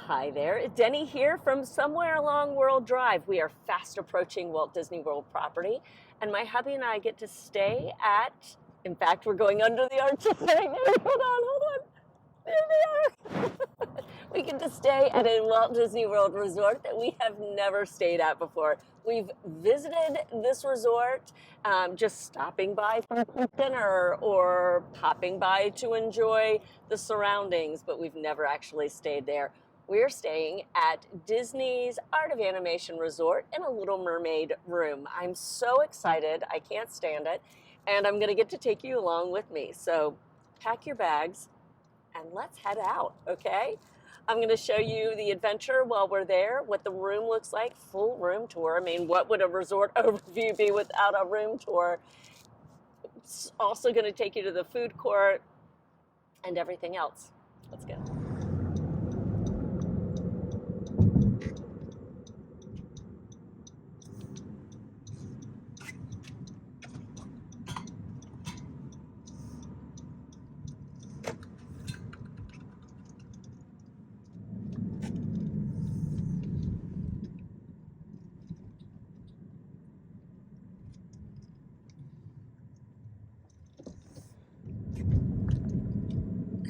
Hi there, Denny here from somewhere along World Drive. We are fast approaching Walt Disney World property, and my hubby and I get to stay at, in fact, we're going under the arches right now. Hold on. There they are. We get to stay at a Walt Disney World resort that we have never stayed at before. We've visited this resort, just stopping by for dinner or popping by to enjoy the surroundings, but we've never actually stayed there. We're staying at Disney's Art of Animation Resort in a Little Mermaid room. I'm so excited. I can't stand it. And I'm going to get to take you along with me. So pack your bags and let's head out, okay? I'm going to show you the adventure while we're there, what the room looks like, full room tour. I mean, what would a resort overview be without a room tour? It's also going to take you to the food court and everything else. Let's go.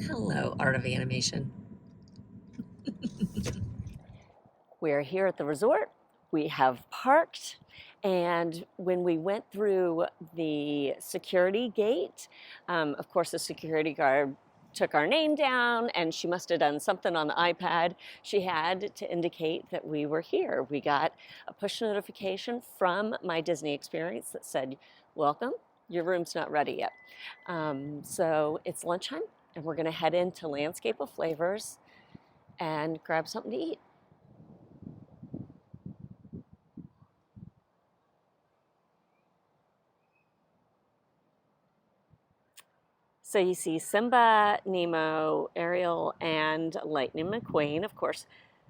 Hello, Art of Animation. We're here at the resort. We have parked, and when we went through the security gate, of course the security guard took our name down, and she must have done something on the iPad. She had to indicate that we were here. We got a push notification from My Disney Experience that said, welcome, your room's not ready yet. So it's lunchtime, and we're gonna head into Landscape of Flavors and grab something to eat. So you see Simba, Nemo, Ariel, and Lightning McQueen. Of course,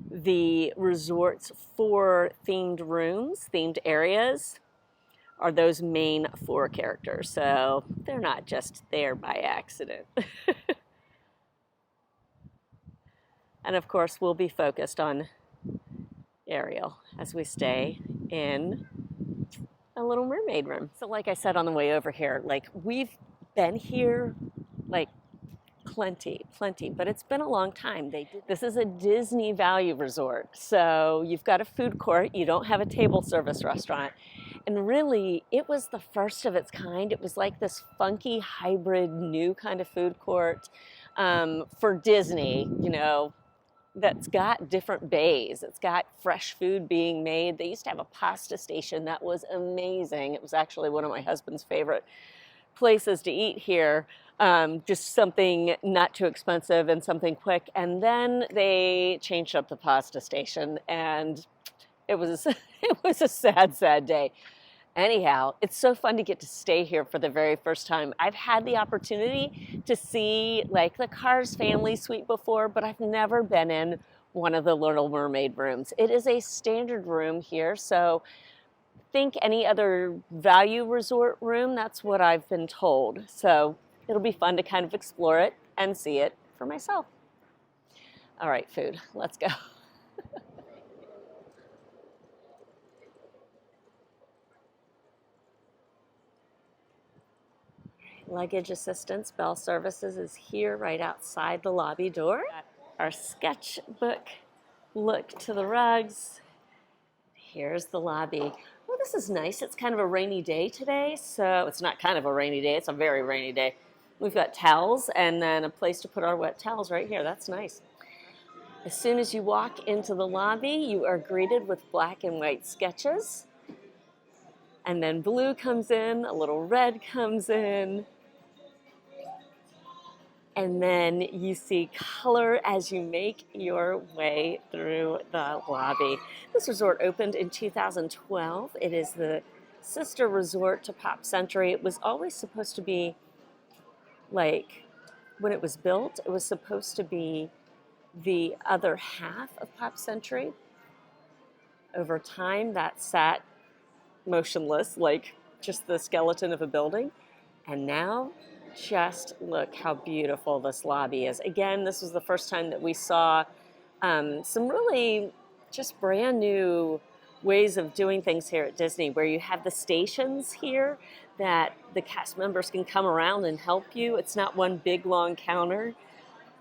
the resort's 4 themed rooms, themed areas, are those main 4 characters. So they're not just there by accident. And of course, we'll be focused on Ariel as we stay in a Little Mermaid room. So like I said on the way over here, like we've been here like plenty, but it's been a long time. This is a Disney value resort. So you've got a food court, you don't have a table service restaurant. And really, it was the first of its kind. It was like this funky hybrid new kind of food court for Disney, you know, that's got different bays. It's got fresh food being made. They used to have a pasta station that was amazing. It was actually one of my husband's favorite places to eat here. Just something not too expensive and something quick. And then they changed up the pasta station, and it was it was a sad day. Anyhow, it's so fun to get to stay here for the very first time. I've had the opportunity to see like the Cars family suite before, but I've never been in one of the Little Mermaid rooms. It is a standard room here, so think any other value resort room, that's what I've been told. So it'll be fun to kind of explore it and see it for myself. All right, food, let's go. Luggage assistance, bell services is here right outside the lobby door. Our sketchbook look to the rugs. Here's the lobby. Well, this is nice. It's kind of a rainy day today, so it's not kind of a rainy day, it's a very rainy day. We've got towels and then a place to put our wet towels right here. That's nice. As soon as you walk into the lobby, you are greeted with black and white sketches. And then blue comes in, a little red comes in. And then you see color as you make your way through the lobby. This resort opened in 2012. It is the sister resort to Pop Century. It was always supposed to be like, when it was built, it was supposed to be the other half of Pop Century. Over time, that sat motionless, like just the skeleton of a building. And now, just look how beautiful this lobby is. Again, this was the first time that we saw Some really just brand new ways of doing things here at Disney, where you have the stations here that the cast members can come around and help you. It's not one big long counter,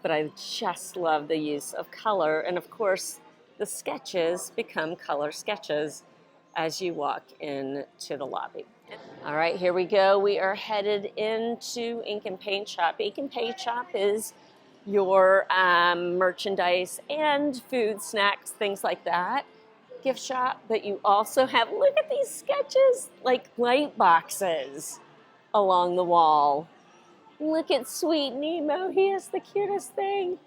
but I just love the use of color. And of course, the sketches become color sketches as you walk into the lobby. All right, here we go. We are headed into Ink and Paint Shop. Ink and Paint Shop is your merchandise and food, snacks, things like that gift shop. But you also have, look at these sketches, like light boxes along the wall. Look at Sweet Nemo. He is the cutest thing.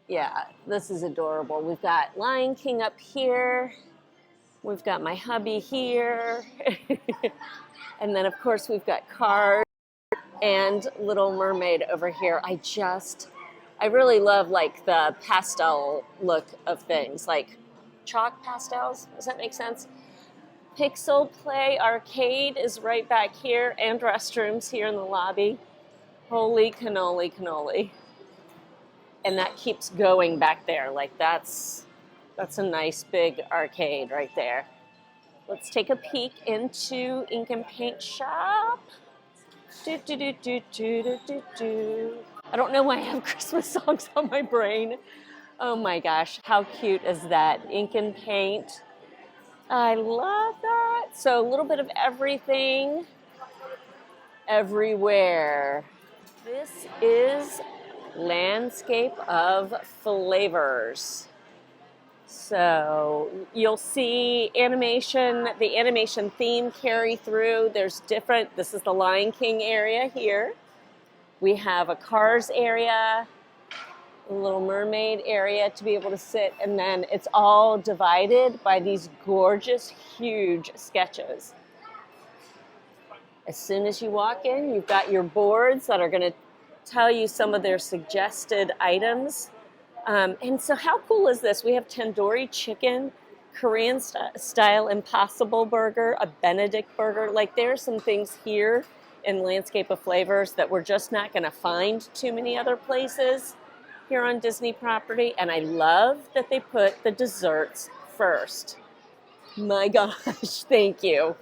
Yeah, this is adorable. We've got Lion King up here. We've got my hubby here. And then, of course, we've got Cars and Little Mermaid over here. I really love like the pastel look of things, like chalk pastels. Does that make sense? Pixel Play Arcade is right back here, and restrooms here in the lobby. Holy cannoli cannoli. And that keeps going back there. Like that's a nice big arcade right there. Let's take a peek into Ink and Paint Shop. I don't know why I have Christmas songs on my brain. Oh my gosh, how cute is that? Ink and Paint. I love that. So a little bit of everything, everywhere. This is Landscape of Flavors. So you'll see animation, the animation theme carry through. There's different, this is the Lion King area here. We have a Cars area, a Little Mermaid area to be able to sit, and then it's all divided by these gorgeous, huge sketches. As soon as you walk in, you've got your boards that are going to tell you some of their suggested items. And so how cool is this? We have tandoori chicken, Korean style Impossible Burger, a Benedict burger. Like there are some things here in Landscape of Flavors that we're just not going to find too many other places here on Disney property. And I love that they put the desserts first. My gosh, thank you.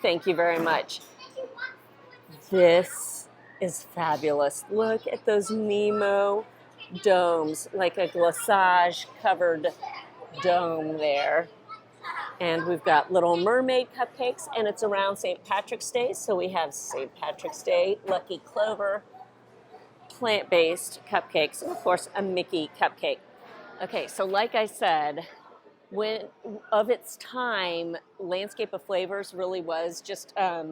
Thank you very much. This is fabulous. Look at those Nemo domes, like a glaçage covered dome there. And we've got Little Mermaid cupcakes, and it's around St. Patrick's Day, so we have St. Patrick's Day, Lucky Clover, plant-based cupcakes, and of course a Mickey cupcake. Okay, so like I said, when of its time, Landscape of Flavors really was just a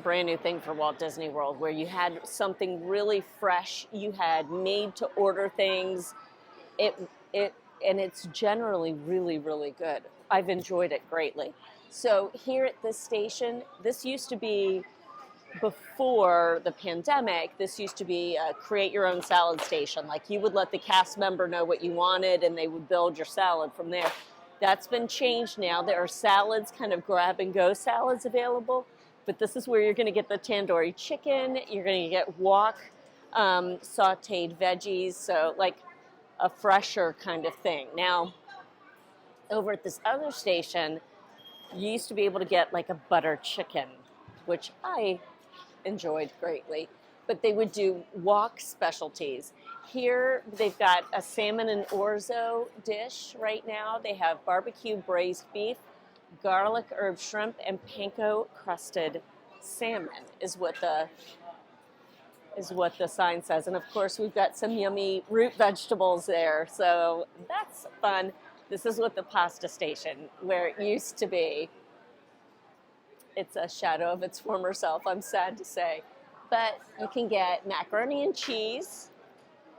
brand new thing for Walt Disney World, where you had something really fresh. You had made to order things. And it's generally really, really good. I've enjoyed it greatly. So here at this station, this used to be, before the pandemic, this used to be a create your own salad station. Like you would let the cast member know what you wanted and they would build your salad from there. That's been changed now. There are salads, kind of grab and go salads available. But this is where you're going to get the tandoori chicken. You're going to get wok sauteed veggies, so like a fresher kind of thing. Now, over at this other station, you used to be able to get like a butter chicken, which I enjoyed greatly. But they would do wok specialties. Here, they've got a salmon and orzo dish right now. They have barbecue braised beef, garlic herb shrimp, and panko crusted salmon is what the sign says. And of course we've got some yummy root vegetables there, so that's fun. This is what the pasta station, where it used to be. It's a shadow of its former self, I'm sad to say. But you can get macaroni and cheese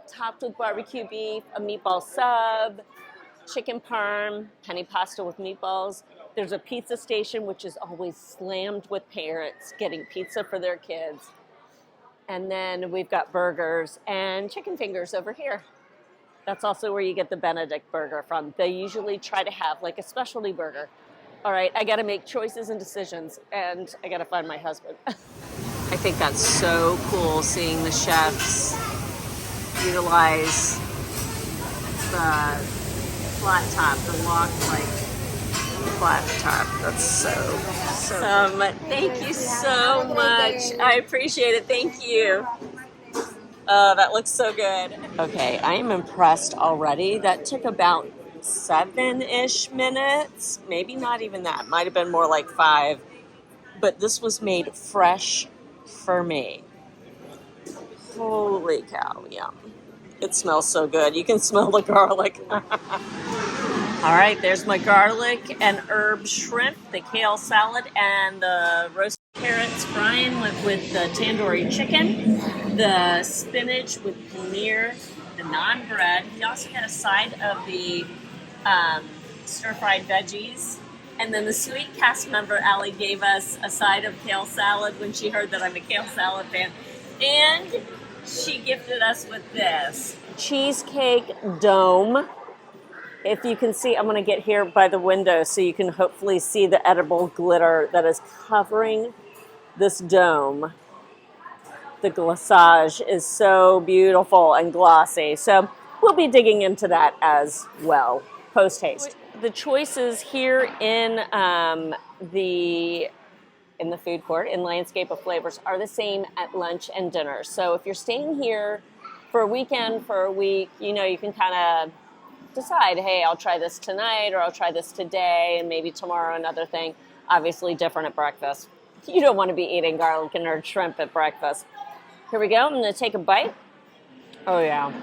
topped with barbecue beef, a meatball sub, chicken parm, penny pasta with meatballs. There's a pizza station, which is always slammed with parents getting pizza for their kids. And then we've got burgers and chicken fingers over here. That's also where you get the Benedict burger from. They usually try to have like a specialty burger. All right, I got to make choices and decisions, and I got to find my husband. I think that's so cool, seeing the chefs utilize the flat top, the locked like flat top. That's so thank you so much. I appreciate it. Thank you. Oh, that looks so good. Okay, I am impressed already. That took about 7-ish minutes. Maybe not even that. Might have been more like 5. But this was made fresh for me. Holy cow, yum. It smells so good. You can smell the garlic. All right, there's my garlic and herb shrimp, the kale salad, and the roasted carrots frying with the tandoori chicken, the spinach with paneer, the naan bread. We also got a side of the stir-fried veggies. And then the sweet cast member, Allie, gave us a side of kale salad when she heard that I'm a kale salad fan. And she gifted us with this cheesecake dome. If you can see, I'm going to get here by the window so you can hopefully see the edible glitter that is covering this dome. The glaçage is so beautiful and glossy. So we'll be digging into that as well, post-haste. The choices here in the food court, in Landscape of Flavors, are the same at lunch and dinner. So if you're staying here for a weekend, for a week, you know, you can kind of decide, hey, I'll try this tonight or I'll try this today and maybe tomorrow another thing. Obviously different at breakfast. You don't want to be eating garlic and herb shrimp at breakfast. Here we go. I'm going to take a bite. Oh, yeah.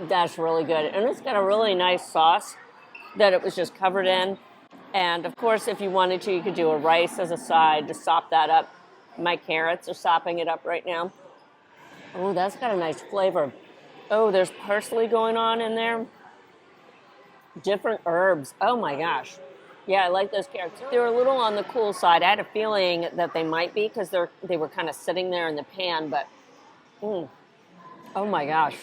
That's really good. And it's got a really nice sauce that it was just covered in. And, of course, if you wanted to, you could do a rice as a side to sop that up. My carrots are sopping it up right now. Oh, that's got a nice flavor. Oh, there's parsley going on in there. Different herbs. Oh, my gosh. Yeah, I like those carrots. They were a little on the cool side. I had a feeling that they might be because they were kind of sitting there in the pan. But, oh, my gosh.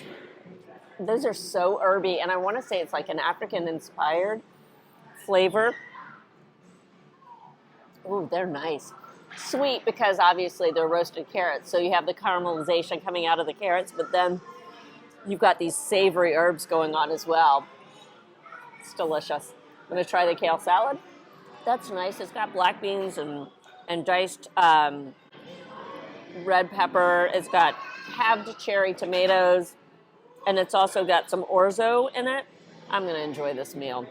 Those are so herby. And I want to say it's like an African-inspired flavor. Oh, they're nice. Sweet because obviously they're roasted carrots. So you have the caramelization coming out of the carrots. But then you've got these savory herbs going on as well. It's delicious. I'm going to try the kale salad. That's nice. It's got black beans and diced red pepper. It's got halved cherry tomatoes. And it's also got some orzo in it. I'm going to enjoy this meal.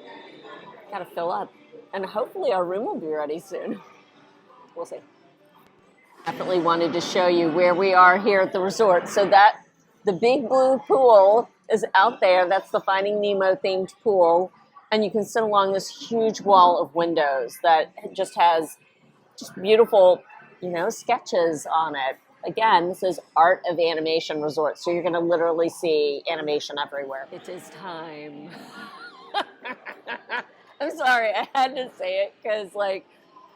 Got to fill up. And hopefully our room will be ready soon. We'll see. Definitely wanted to show you where we are here at the resort. So that the big blue pool is out there. That's the Finding Nemo themed pool. And you can sit along this huge wall of windows that just has just beautiful, you know, sketches on it. Again, this is Art of Animation Resort. So you're going to literally see animation everywhere. It is time. I'm sorry, I had to say it because, like,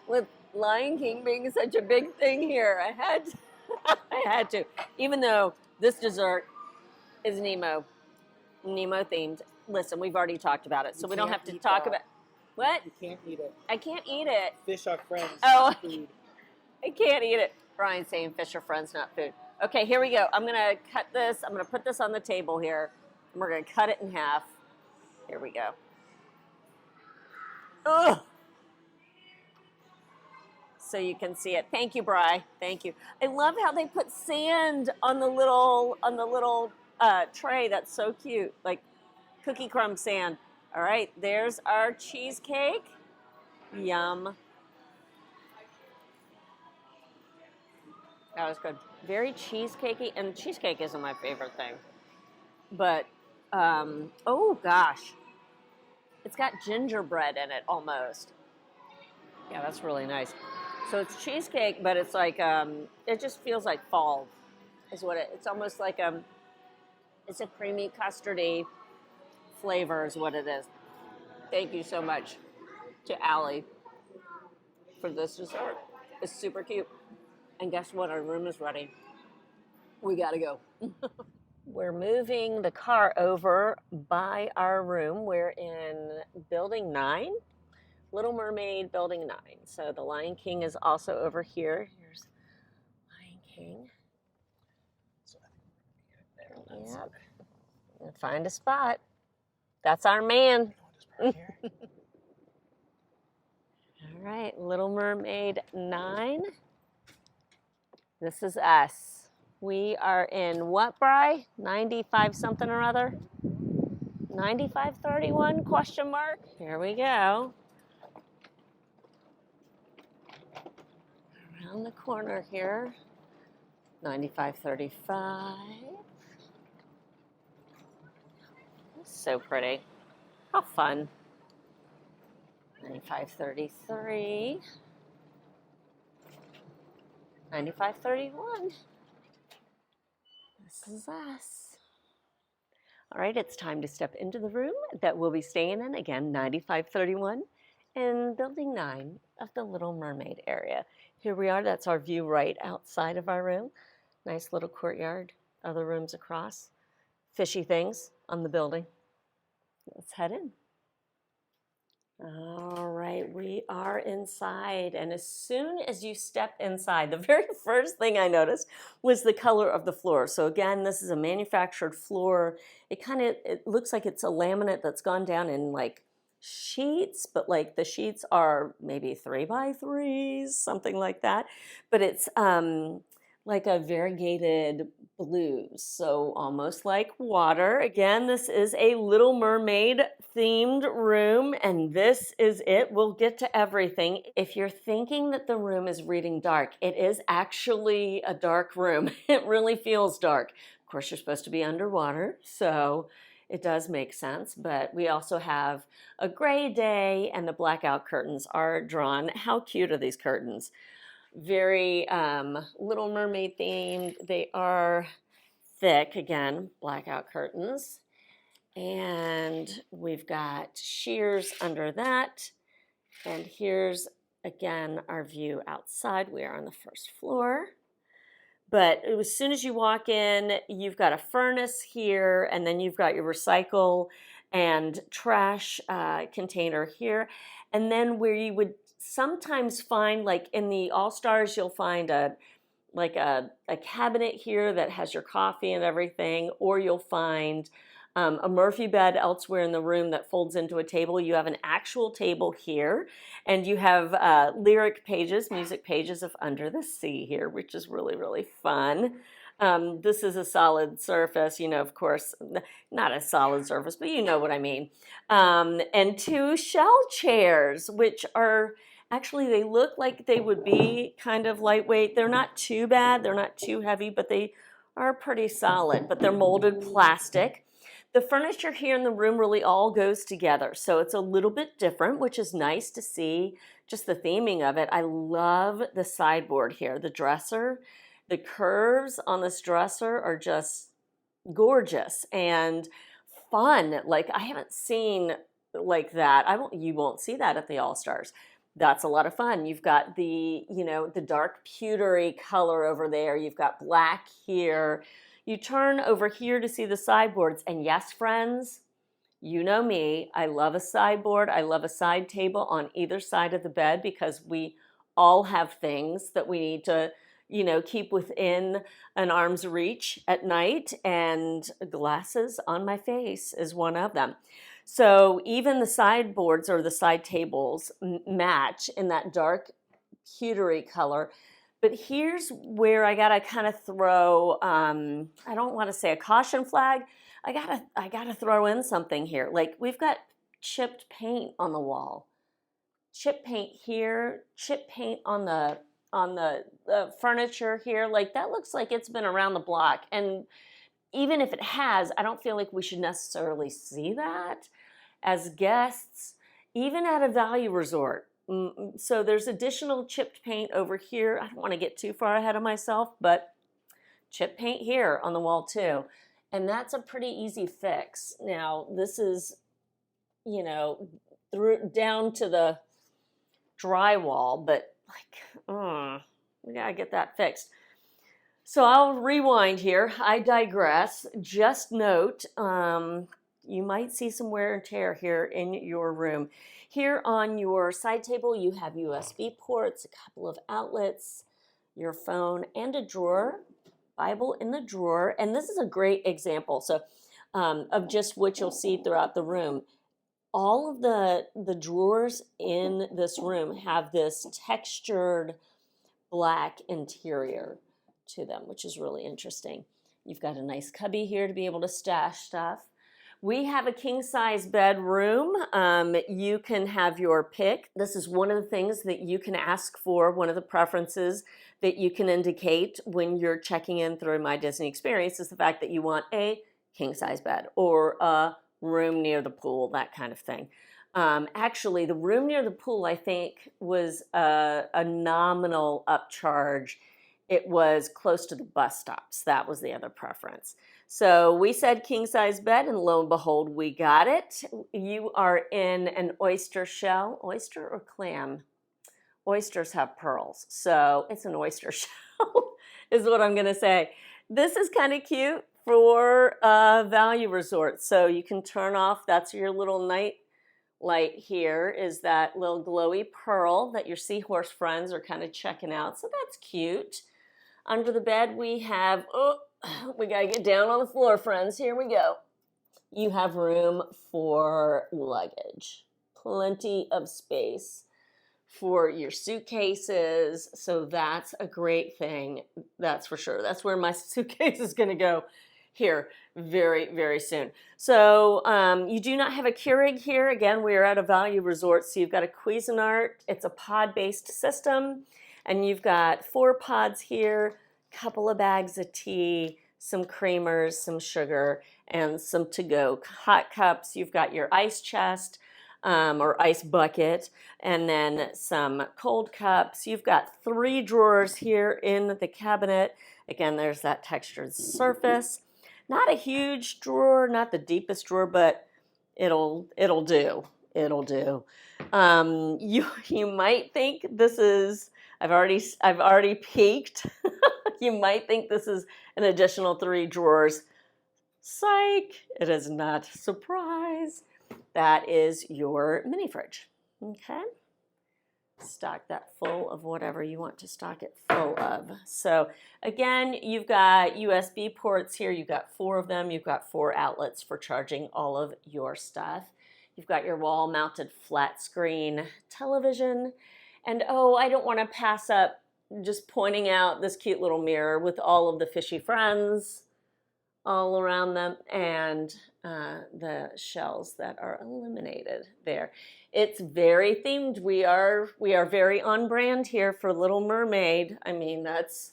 with Lion King being such a big thing here, I had to. Even though this dessert is Nemo themed. Listen, we've already talked about it, so we don't have to talk about what? You can't eat it. I can't eat it. Fish are friends. Oh, not food. I can't eat it. Brian's saying fish are friends, not food. Okay, here we go. I'm gonna cut this. I'm gonna put this on the table here, and we're gonna cut it in half. Here we go. Ugh. So you can see it. Thank you, Bri. Thank you. I love how they put sand on the little tray. That's so cute, like cookie crumb sand. All right, there's our cheesecake. Yum. That was good. Very cheesecakey, and cheesecake isn't my favorite thing. But, oh gosh. It's got gingerbread in it almost. Yeah, that's really nice. So it's cheesecake, but it's like, it just feels like fall is what it's almost like, it's a creamy custardy flavor is what it is. Thank you so much to Allie for this dessert. It's super cute. And guess what? Our room is ready. We gotta go. We're moving the car over by our room. We're in Building 9, Little Mermaid Building 9. So the Lion King is also over here. Here's Lion King. Yep. Find a spot. That's our man. All right, Little Mermaid 9. This is us. We are in what, Bri? 95 something or other? 9531 question mark? Here we go. Around the corner here. 9535. So pretty. How fun. 9533. 9531. This is us. All right, it's time to step into the room that we'll be staying in, again, 9531 in Building 9 of the Little Mermaid area. Here we are, that's our view right outside of our room. Nice little courtyard, other rooms across. Fishy things on the building. Let's head in. All right, we are inside, and as soon as you step inside, the very first thing I noticed was the color of the floor. So again, this is a manufactured floor. It looks like it's a laminate that's gone down in like sheets, but like the sheets are maybe 3x3s, something like that. But it's like a variegated blues, so almost like water. Again, this is a Little Mermaid themed room, and this is it. We'll get to everything. If you're thinking that the room is reading dark, it is actually a dark room. It really feels dark. Of course, you're supposed to be underwater, so it does make sense, but we also have a gray day, and the blackout curtains are drawn. How cute are these curtains? Very Little Mermaid themed. They are thick, again, blackout curtains. And we've got shears under that. And here's, again, our view outside. We are on the first floor. But as soon as you walk in, you've got a furnace here, and then you've got your recycle and trash container here. And then where you would sometimes find, like in the All-Stars, you'll find a cabinet here that has your coffee and everything, or you'll find a Murphy bed elsewhere in the room that folds into a table. You have an actual table here, and you have lyric pages, music pages of Under the Sea here, which is really, really fun. This is a solid surface, of course, not a solid surface, but you know what I mean. And 2 shell chairs, which are actually, they look like they would be kind of lightweight. They're not too bad. They're not too heavy, but they are pretty solid. But they're molded plastic. The furniture here in the room really all goes together. So it's a little bit different, which is nice to see, just the theming of it. I love the sideboard here, the dresser. The curves on this dresser are just gorgeous and fun. Like, I haven't seen like that. You won't see that at the All-Stars. That's a lot of fun. You've got the dark pewtery color over there. You've got black here. You turn over here to see the sideboards. And yes, friends, you know me. I love a sideboard. I love a side table on either side of the bed because we all have things that we need to, keep within an arm's reach at night. And glasses on my face is one of them. So even the sideboards or the side tables match in that dark pewtery color. But here's where I gotta kind of throw, I don't want to say a caution flag. I gotta throw in something here. Like, we've got chipped paint on the wall. Chip paint here, chip paint on the furniture here. Like, that looks like it's been around the block. And even if it has, I don't feel like we should necessarily see that as guests, even at a value resort. So there's additional chipped paint over here. I don't want to get too far ahead of myself, but chip paint here on the wall too. And that's a pretty easy fix. Now, this is, down to the drywall, but we gotta get that fixed. So I'll rewind here. I digress. Just note, you might see some wear and tear here in your room. Here on your side table, you have USB ports, a couple of outlets, your phone, and a drawer, Bible in the drawer. And this is a great example. So of just what you'll see throughout the room. All of the drawers in this room have this textured black interior to them, which is really interesting. You've got a nice cubby here to be able to stash stuff. We have a king size bedroom. You can have your pick. This is one of the things that you can ask for, one of the preferences that you can indicate when you're checking in through My Disney Experience is the fact that you want a king size bed or a room near the pool, that kind of thing. Actually, the room near the pool, I think, was a nominal upcharge. It was close to the bus stops. That was the other preference. So we said king size bed, and lo and behold, we got it. You are in an oyster shell. Oyster or clam? Oysters have pearls, so it's an oyster shell, is what I'm going to say. This is kind of cute for a value resort. So you can turn off, that's your little night light here, is that little glowy pearl that your seahorse friends are kind of checking out. So that's cute. Under the bed we have, we got to get down on the floor, friends. Here we go. You have room for luggage. Plenty of space for your suitcases. So that's a great thing. That's for sure. That's where my suitcase is going to go here very, very soon. So you do not have a Keurig here. Again, we are at a value resort. So you've got a Cuisinart. It's a pod-based system. And you've got 4 pods here, a couple of bags of tea, some creamers, some sugar, and some to-go hot cups. You've got your ice chest or ice bucket, and then some cold cups. You've got 3 drawers here in the cabinet. Again, there's that textured surface. Not a huge drawer, not the deepest drawer, but it'll do. It'll do. You might think this is, I've already peeked. You might think this is an additional 3 drawers. Psych! It is not. Surprise! That is your mini fridge. Okay? Stock that full of whatever you want to stock it full of. So again, you've got USB ports here. You've got 4 of them. You've got 4 outlets for charging all of your stuff. You've got your wall-mounted flat screen television. And oh, I don't want to pass up just pointing out this cute little mirror with all of the fishy friends all around them and the shells that are illuminated there. It's very themed. We are very on brand here for Little Mermaid. I mean, that's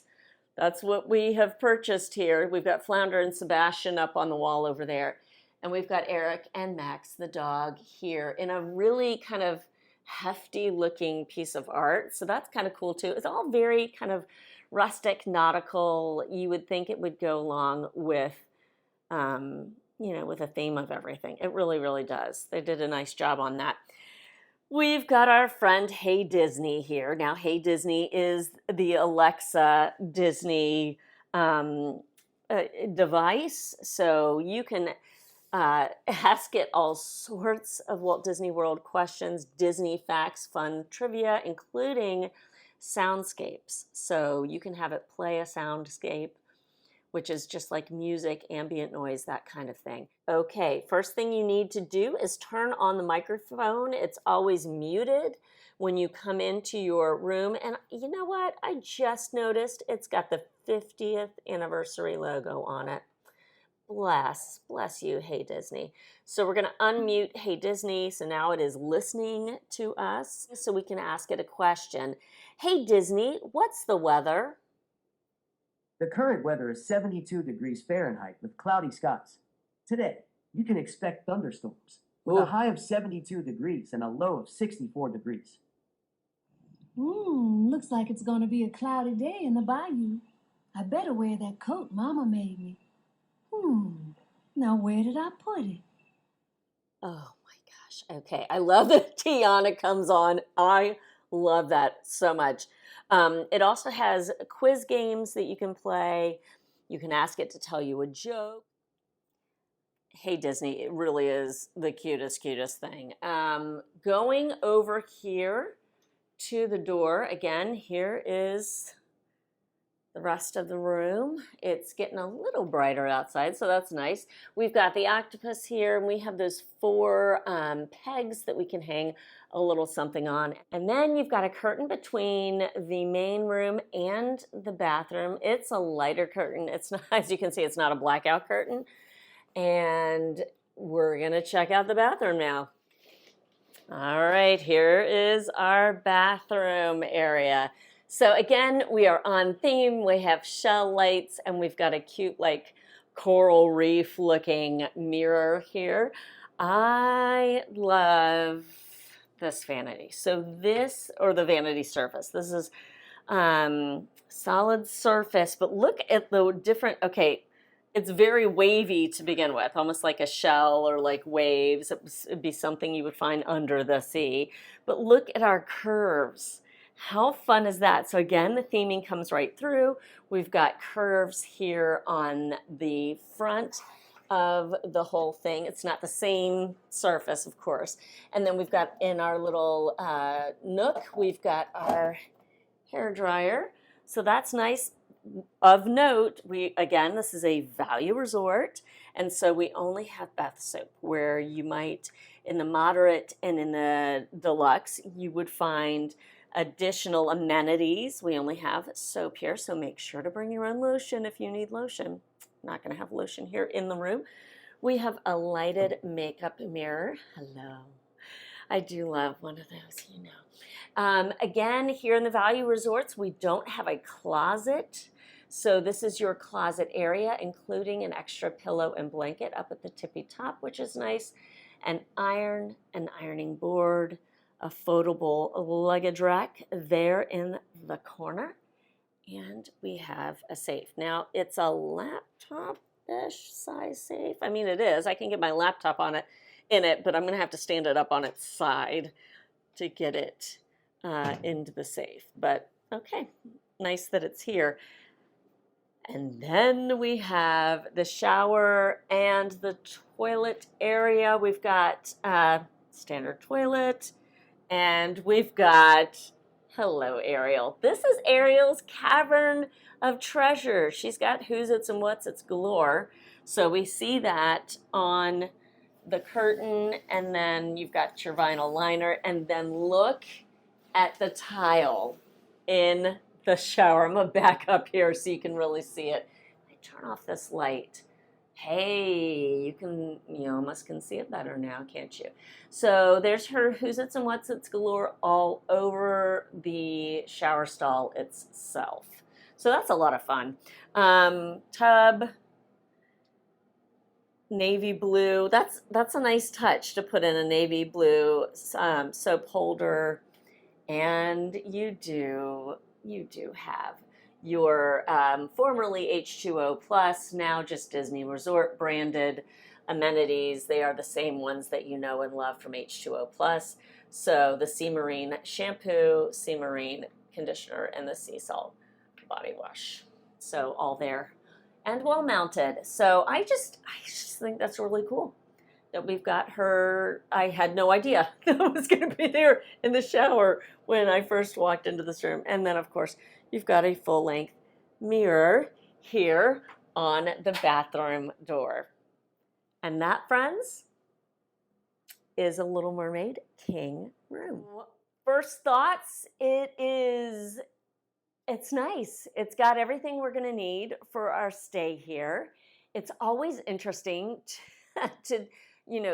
what we have purchased here. We've got Flounder and Sebastian up on the wall over there. And we've got Eric and Max, the dog, here in a really kind of hefty looking piece of art. So that's kind of cool too. It's all very kind of rustic, nautical. You would think it would go along with, with a theme of everything. It really, really does. They did a nice job on that. We've got our friend Hey Disney here. Now, Hey Disney is the Alexa Disney device. So you can ask it all sorts of Walt Disney World questions, Disney facts, fun trivia, including soundscapes. So you can have it play a soundscape, which is just like music, ambient noise, that kind of thing. Okay, first thing you need to do is turn on the microphone. It's always muted when you come into your room. And you know what? I just noticed it's got the 50th anniversary logo on it. Bless you, Hey Disney. So we're going to unmute Hey Disney. So now it is listening to us. So we can ask it a question. Hey Disney, what's the weather? The current weather is 72 degrees Fahrenheit with cloudy skies. Today, you can expect thunderstorms with a high of 72 degrees and a low of 64 degrees. Looks like it's going to be a cloudy day in the bayou. I better wear that coat Mama made me. Now where did I put it? Oh my gosh. Okay. I love that Tiana comes on. I love that so much. It also has quiz games that you can play. You can ask it to tell you a joke. Hey Disney, it really is the cutest thing. Going over here to the door, again, here is the rest of the room. It's getting a little brighter outside, so that's nice. We've got the octopus here, and we have those 4 pegs that we can hang a little something on. And then you've got a curtain between the main room and the bathroom. It's a lighter curtain. It's not, as you can see, it's not a blackout curtain. And we're gonna check out the bathroom now. All right, here is our bathroom area. So again, we are on theme. We have shell lights, and we've got a cute, like, coral reef looking mirror here. I love this vanity. So this, or the vanity surface, this is solid surface, but look at the different, okay, it's very wavy to begin with, almost like a shell or like waves. It'd be something you would find under the sea. But look at our curves. How fun is that? So again, the theming comes right through. We've got curves here on the front of the whole thing. It's not the same surface, of course. And then we've got in our little nook, we've got our hair dryer. So that's nice. Of note, this is a value resort, and so we only have bath soap, where you might, in the moderate and in the deluxe, you would find additional amenities. We only have soap here, so make sure to bring your own lotion if you need lotion. Not going to have lotion here in the room. We have a lighted makeup mirror. Hello. I do love one of those, you know. Again, here in the value resorts, we don't have a closet. So this is your closet area, including an extra pillow and blanket up at the tippy top, which is nice. An ironing board, a foldable luggage rack there in the corner. And we have a safe. Now, it's a laptop-ish size safe. I mean, it is. I can get my laptop in it, but I'm going to have to stand it up on its side to get it into the safe. But okay, nice that it's here. And then we have the shower and the toilet area. We've got standard toilet, and we've got, hello, Ariel. This is Ariel's cavern of treasure. She's got who's its and what's its galore. So we see that on the curtain, and then you've got your vinyl liner, and then look at the tile in the shower. I'm gonna back up here so you can really see it. I turn off this light. Hey, you almost can see it better now, can't you? So there's her who's its and what's its galore all over the shower stall itself. So that's a lot of fun. Tub, navy blue. That's a nice touch to put in a navy blue soap holder, and you do have your formerly H2O Plus, now just Disney Resort branded amenities. They are the same ones that you know and love from H2O Plus. So the Sea Marine shampoo, Sea Marine conditioner, and the Sea Salt body wash. So all there and well mounted. So I just think that's really cool that we've got her. I had no idea that it was going to be there in the shower when I first walked into this room. And then, of course, you've got a full-length mirror here on the bathroom door. And that, friends, is a Little Mermaid King room. First thoughts, it's nice. It's got everything we're going to need for our stay here. It's always interesting to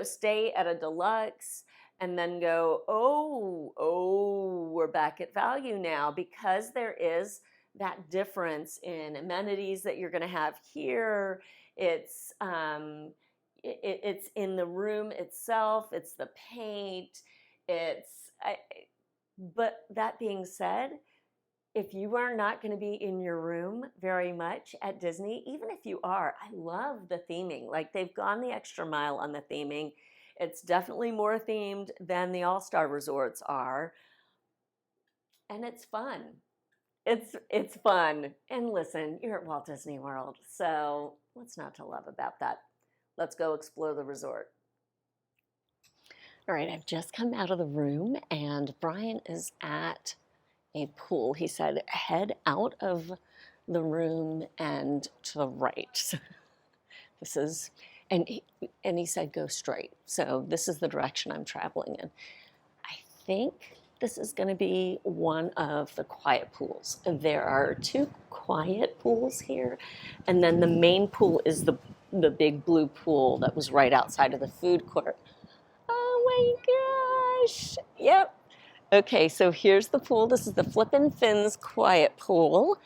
stay at a deluxe and then go, oh, we're back at value now, because there is that difference in amenities that you're going to have here. It's in the room itself. It's the paint. But that being said, if you are not going to be in your room very much at Disney, even if you are, I love the theming. Like, they've gone the extra mile on the theming. It's definitely more themed than the All-Star resorts are. And it's fun. It's fun. And listen, you're at Walt Disney World, so what's not to love about that? Let's go explore the resort. All right, I've just come out of the room, and Brian is at a pool. He said head out of the room and to the right. This is, and he said go straight. So this is the direction I'm traveling in. I think this is going to be one of the quiet pools. There are 2 quiet pools here, and then the main pool is the big blue pool that was right outside of the food court. Oh my gosh! Yep. Okay, so here's the pool. This is the Flippin' Fins quiet pool.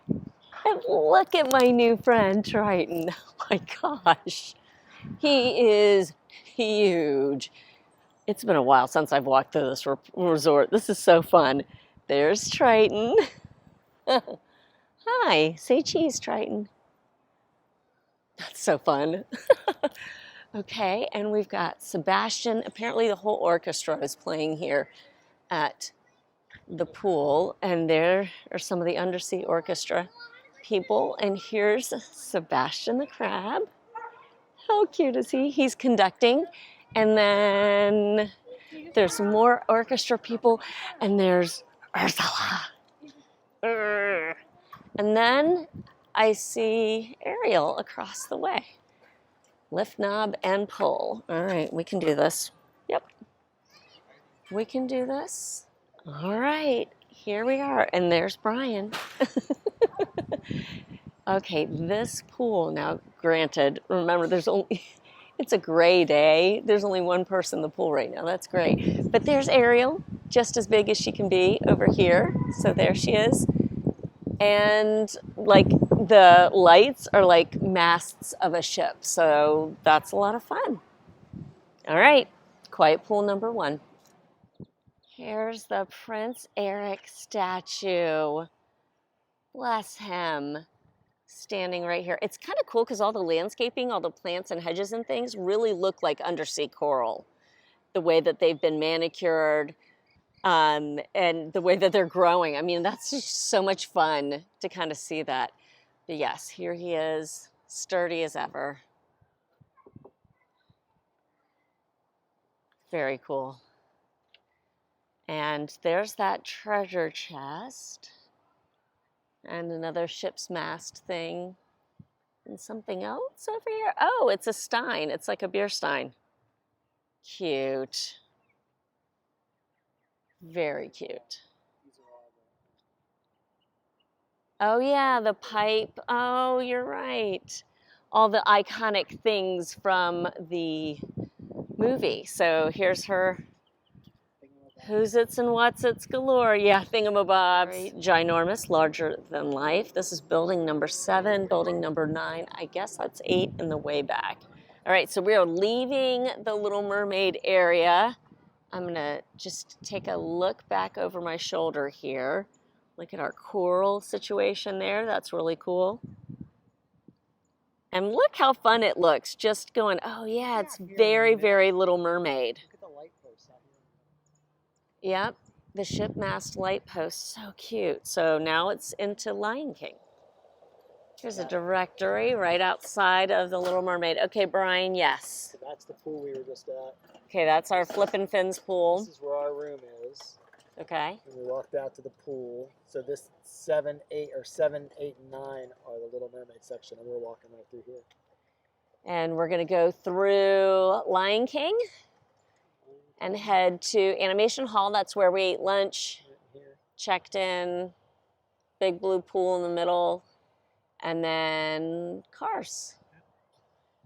And look at my new friend, Triton. Oh my gosh. He is huge. It's been a while since I've walked through this resort. This is so fun. There's Triton. Hi, say cheese, Triton. That's so fun. Okay, and we've got Sebastian. Apparently the whole orchestra is playing here at the pool, and there are some of the undersea orchestra people. And here's Sebastian the crab. How cute is he? He's conducting. And then there's more orchestra people, and there's Ursula. And then I see Ariel across the way. Lift knob and pull. All right, we can do this. Yep. We can do this. All right, here we are. And there's Brian. Okay, this pool, now granted, remember it's a gray day. There's only one person in the pool right now. That's great. But there's Ariel, just as big as she can be over here. So there she is. And like the lights are like masts of a ship. So that's a lot of fun. All right, quiet pool number 1. Here's the Prince Eric statue. Bless him. Standing right here. It's kind of cool because all the landscaping, all the plants and hedges and things really look like undersea coral. The way that they've been manicured and the way that they're growing. I mean, that's just so much fun to kind of see that. But yes, here he is, sturdy as ever. Very cool. And there's that treasure chest. And another ship's mast thing. And something else over here. Oh, it's a stein. It's like a beer stein. Cute. Very cute. Oh yeah, the pipe. Oh, you're right. All the iconic things from the movie. So here's her who's its and what's its galore. Yeah, thingamabobs. Right. Ginormous, larger than life. This is building number 7, building number 9. I guess that's 8 in the way back. All right, so we are leaving the Little Mermaid area. I'm gonna just take a look back over my shoulder here. Look at our coral situation there. That's really cool. And look how fun it looks. Just going, oh yeah, it's very, very Little Mermaid. Look at the light posts out here. Yep, the ship mast light post, so cute. So now it's into Lion King. Here's a directory right outside of the Little Mermaid. Okay, Brian, yes. So that's the pool we were just at. Okay, that's our Flippin' Fins pool. This is where our room is. Okay. And we walked out to the pool. So this 7, 8, and 9 are the Little Mermaid section, and we're walking right through here. And we're gonna go through Lion King and head to Animation Hall. That's where we ate lunch, checked in, big blue pool in the middle, and then Cars.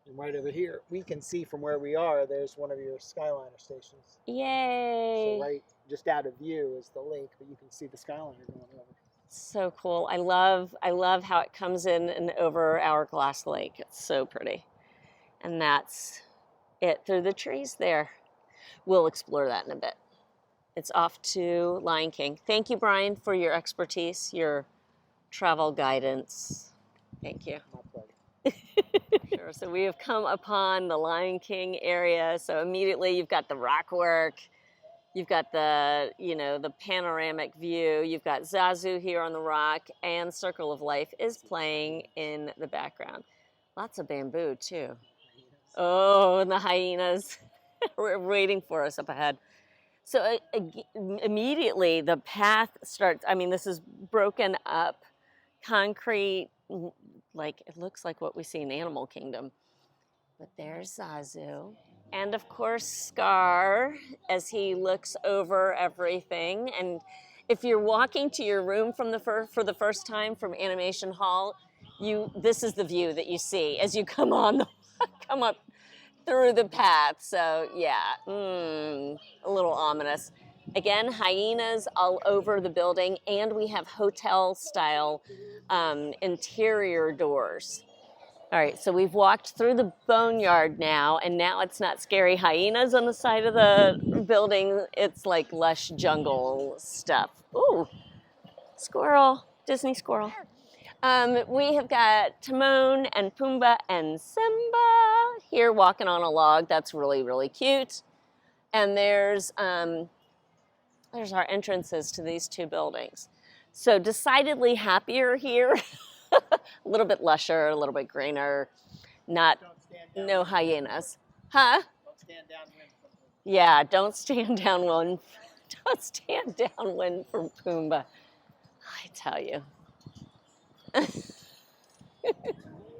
And right over here, we can see from where we are, there's one of your Skyliner stations. Yay! So right just out of view is the lake, but you can see the Skyliner going over. So cool. I love how it comes in and over Hourglass Lake. It's so pretty. And that's it through the trees there. We'll explore that in a bit. It's off to Lion King. Thank you, Brian, for your expertise, your travel guidance. Thank you. My pleasure. Sure. So we have come upon the Lion King area. So immediately you've got the rock work. You've got the, the panoramic view. You've got Zazu here on the rock, and Circle of Life is playing in the background. Lots of bamboo, too. Oh, and the hyenas are waiting for us up ahead. So immediately the path starts, this is broken up concrete, like it looks like what we see in Animal Kingdom. But there's Zazu. And of course, Scar, as he looks over everything. And if you're walking to your room from for the first time from Animation Hall, this is the view that you see as you come up through the path. So yeah, a little ominous. Again, hyenas all over the building, and we have hotel-style interior doors. All right, so we've walked through the boneyard now, and now it's not scary hyenas on the side of the building. It's like lush jungle stuff. Ooh, squirrel, Disney squirrel. We have got Timon and Pumbaa and Simba here walking on a log. That's really, really cute. And there's our entrances to these two buildings. So decidedly happier here. A little bit lusher, a little bit greener. No hyenas. Huh? Don't stand downwind. Yeah, don't stand downwind. Don't stand downwind from Pumbaa. I tell you.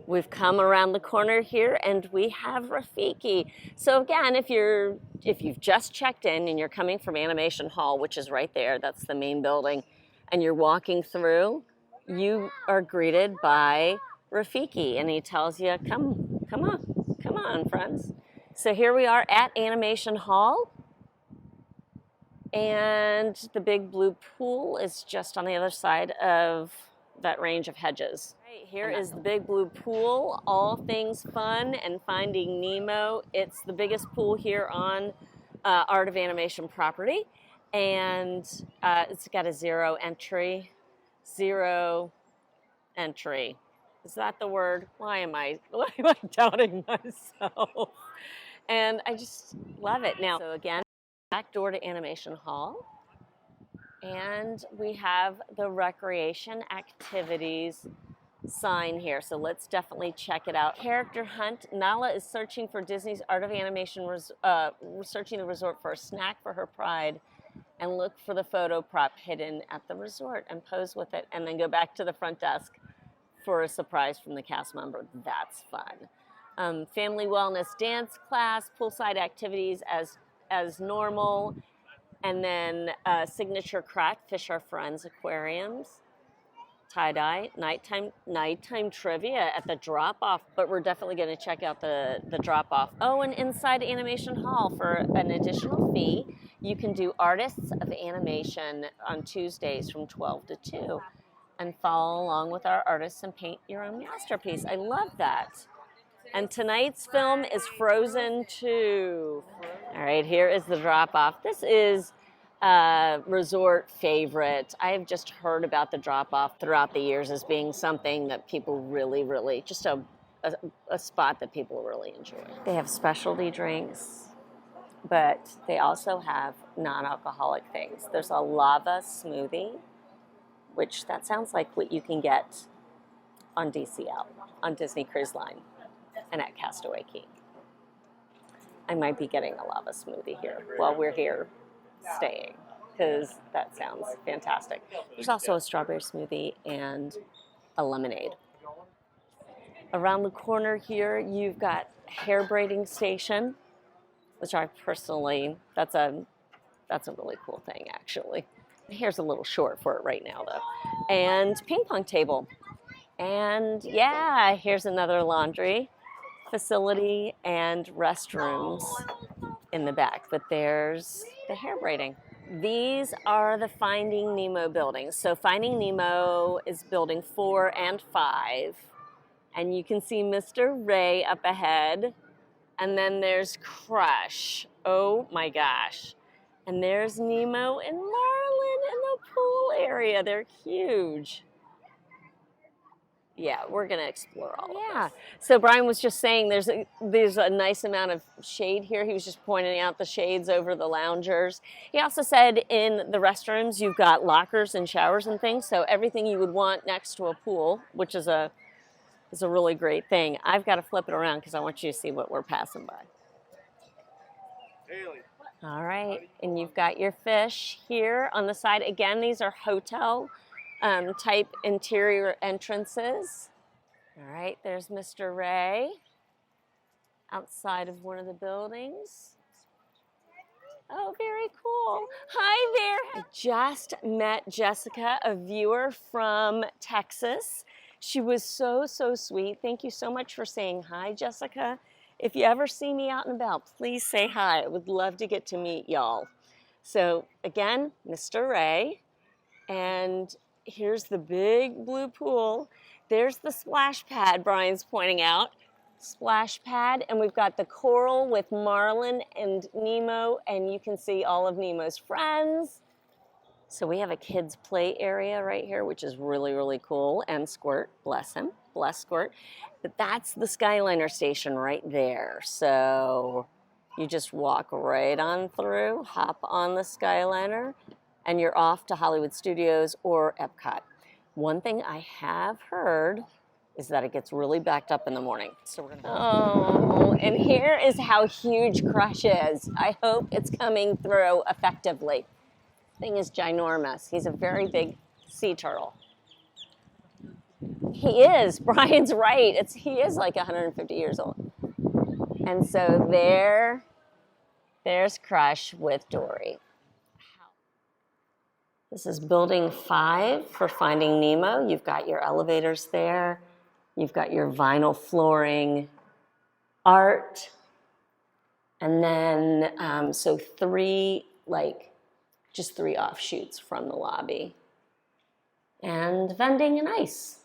We've come around the corner here and we have Rafiki. So again, if you've just checked in and you're coming from Animation Hall, which is right there, that's the main building, and you're walking through, you are greeted by Rafiki, and he tells you, come on, friends. So here we are at Animation Hall, and the big blue pool is just on the other side of that range of hedges. Right, here is the big blue pool, all things fun and Finding Nemo. It's the biggest pool here on Art of Animation property, and it's got a zero entry. Is that the word? Why am I doubting myself? And I just love it. Now, so again, back door to Animation Hall. And we have the recreation activities sign here. So let's definitely check it out. Character hunt. Nala is searching for Disney's Art of Animation, searching the resort for a snack for her pride, and look for the photo prop hidden at the resort and pose with it, and then go back to the front desk for a surprise from the cast member. That's fun. Family wellness dance class, poolside activities as normal, and then signature craft, Fish Are Friends aquariums, tie-dye, nighttime trivia at the drop-off, but we're definitely going to check out the drop-off. Oh, and inside Animation Hall, for an additional fee, you can do Artists of Animation on Tuesdays from 12 to 2 and follow along with our artists and paint your own masterpiece. I love that. And tonight's film is Frozen 2. All right, here is the drop-off. This is a resort favorite. I have just heard about the drop-off throughout the years as being something that people really, really, just a spot that people really enjoy. They have specialty drinks, but they also have non-alcoholic things. There's a lava smoothie, which that sounds like what you can get on DCL, on Disney Cruise Line, and at Castaway Cay. I might be getting a lava smoothie here while we're here staying, because that sounds fantastic. There's also a strawberry smoothie and a lemonade. Around the corner here, you've got hair braiding station, which I personally, that's a really cool thing, actually. Hair's a little short for it right now, though. And ping pong table. And yeah, here's another laundry facility and restrooms in the back, but there's the hair braiding. These are the Finding Nemo buildings. So Finding Nemo is building 4 and 5, and you can see Mr. Ray up ahead, and then there's Crush. Oh my gosh. And there's Nemo and Marlin in the pool area. They're huge. Yeah, we're going to explore all of this. So Brian was just saying there's a nice amount of shade here. He was just pointing out the shades over the loungers. He also said in the restrooms you've got lockers and showers and things, so everything you would want next to a pool, which is a really great thing. I've got to flip it around because I want you to see what we're passing by. Haley. All right, and you've got your fish here on the side. Again, these are hotel type interior entrances. All right, there's Mr. Ray outside of one of the buildings. Oh, very cool. Hi there. I just met Jessica, a viewer from Texas. She was so, so sweet. Thank you so much for saying hi, Jessica. If you ever see me out and about, please say hi. I would love to get to meet y'all. So again, Mr. Ray, and here's the big blue pool. There's the splash pad Brian's pointing out. Splash pad, and we've got the coral with Marlin and Nemo, and you can see all of Nemo's friends. So we have a kids play area right here, which is really, really cool. And Squirt, bless him, bless Squirt. But that's the Skyliner station right there. So you just walk right on through, hop on the Skyliner, and you're off to Hollywood Studios or Epcot. One thing I have heard is that it gets really backed up in the morning. So we're gonna and here is how huge Crush is. I hope it's coming through effectively. Thing is ginormous. He's a very big sea turtle. He is. Brian's right. He is like 150 years old. And so there's Crush with Dory. This is building 5 for Finding Nemo. You've got your elevators there. You've got your vinyl flooring, art, and then so 3 just 3 offshoots from the lobby, and vending and ice.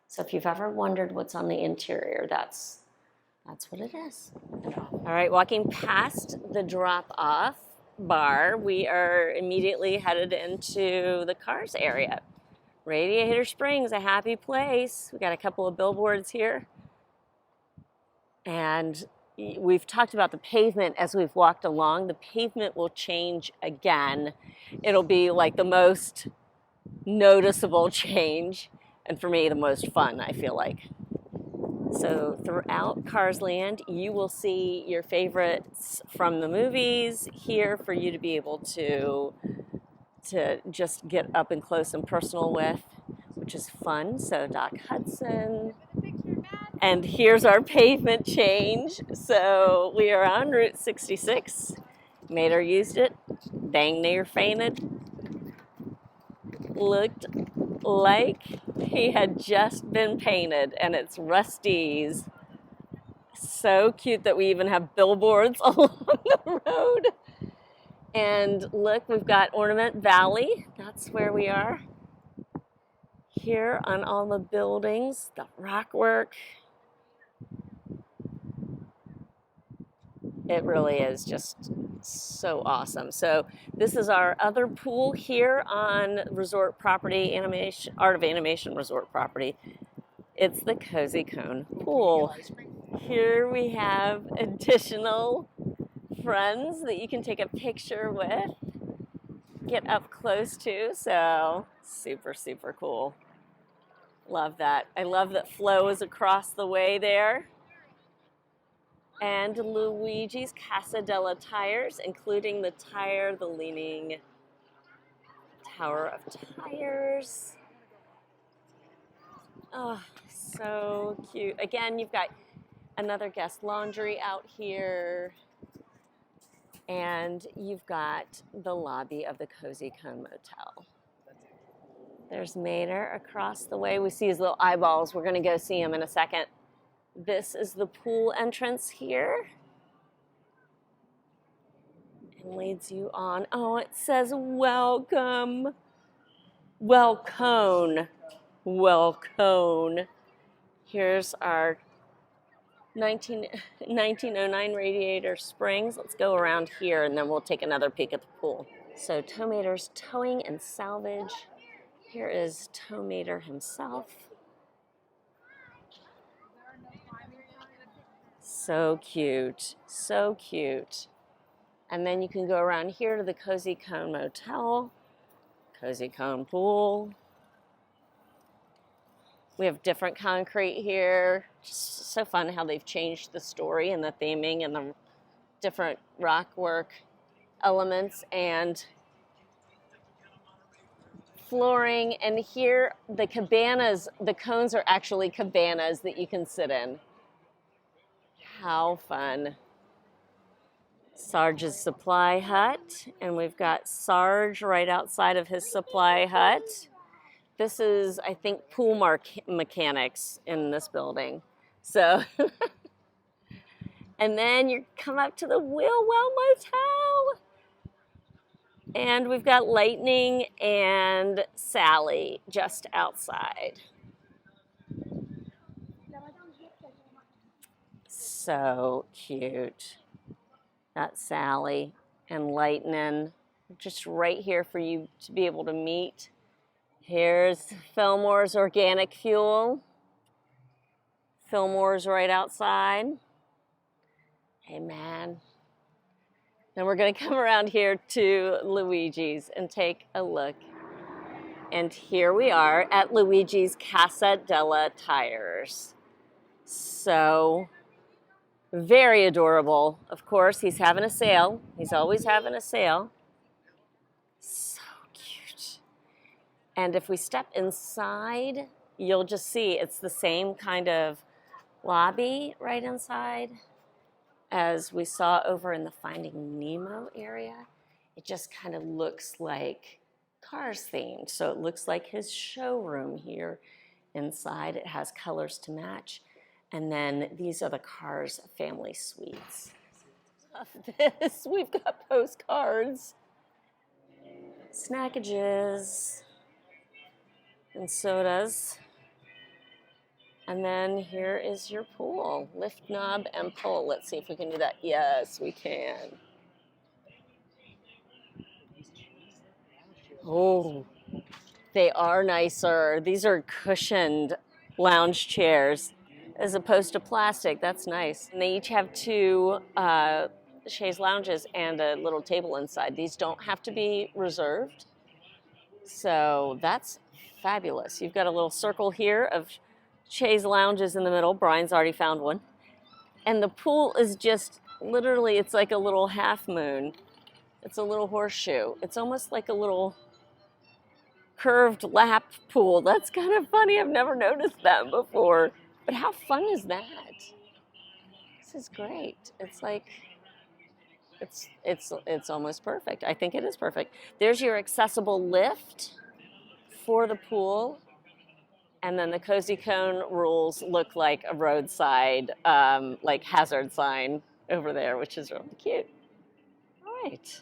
So if you've ever wondered what's on the interior, that's what it is. All right, walking past the drop-off bar, we are immediately headed into the cars area. Radiator Springs, a happy place. We got a couple of billboards here. And we've talked about the pavement as we've walked along. The pavement will change again. It'll be like the most noticeable change, and for me, the most fun, I feel like. So throughout Cars Land, you will see your favorites from the movies here for you to be able to just get up and close and personal with, which is fun. So Doc Hudson. And here's our pavement change. So we are on Route 66. Mater used it. Bang near fainted. Looked like he had just been painted, and it's Rusty's. So cute that we even have billboards along the road. And look, we've got Ornament Valley. That's where we are. Here on all the buildings, the rock work. It really is just so awesome. So this is our other pool here on resort property, Art of Animation resort property. It's the Cozy Cone Pool. Here we have additional friends that you can take a picture with, get up close to, so super, super cool. Love that. I love that Flo is across the way there. And Luigi's Casa della Tires, including the leaning tower of tires. Oh, so cute. Again, you've got another guest laundry out here. And you've got the lobby of the Cozy Cone Motel. There's Mater across the way. We see his little eyeballs. We're going to go see him in a second. This is the pool entrance here. And leads you on. Oh, it says welcome. Welcome. Welcome. Here's our 1909 Radiator Springs. Let's go around here and then we'll take another peek at the pool. So Tow-Mater's Towing and Salvage. Here is Tow-Mater himself. So cute, so cute. And then you can go around here to the Cozy Cone Motel, Cozy Cone Pool. We have different concrete here. Just so fun how they've changed the story and the theming and the different rock work elements. And flooring, and here the cabanas, the cones are actually cabanas that you can sit in. How fun. Sarge's supply hut, and we've got Sarge right outside of his supply hut. This is, I think, pool mechanics in this building. So, and then you come up to the Wheel-Well Motel. And we've got Lightning and Sally just outside. So cute. That's Sally and Lightning just right here for you to be able to meet. Here's Fillmore's organic fuel. Fillmore's right outside. Hey, man. Then we're going to come around here to Luigi's and take a look. And here we are at Luigi's Casa della Tires. So very adorable. Of course, he's having a sale. He's always having a sale. So cute. And if we step inside, you'll just see it's the same kind of lobby right inside as we saw over in the Finding Nemo area. It just kind of looks like Cars themed. So it looks like his showroom here inside. It has colors to match. And then these are the Cars family suites. Of this, we've got postcards, snackages, and sodas. And then here is your pool. Lift knob and pull. Let's see if we can do that. Yes, we can. Oh, they are nicer. These are cushioned lounge chairs as opposed to plastic. That's nice. And they each have two chaise lounges and a little table inside. These don't have to be reserved. So that's fabulous. You've got a little circle here of chaise lounges in the middle. Brian's already found one. And the pool is just literally, it's like a little half moon. It's a little horseshoe. It's almost like a little curved lap pool. That's kind of funny. I've never noticed that before. But how fun is that? This is great. It's like, it's almost perfect. I think it is perfect. There's your accessible lift for the pool. And then the Cozy Cone rules look like a roadside, like hazard sign over there, which is really cute. All right.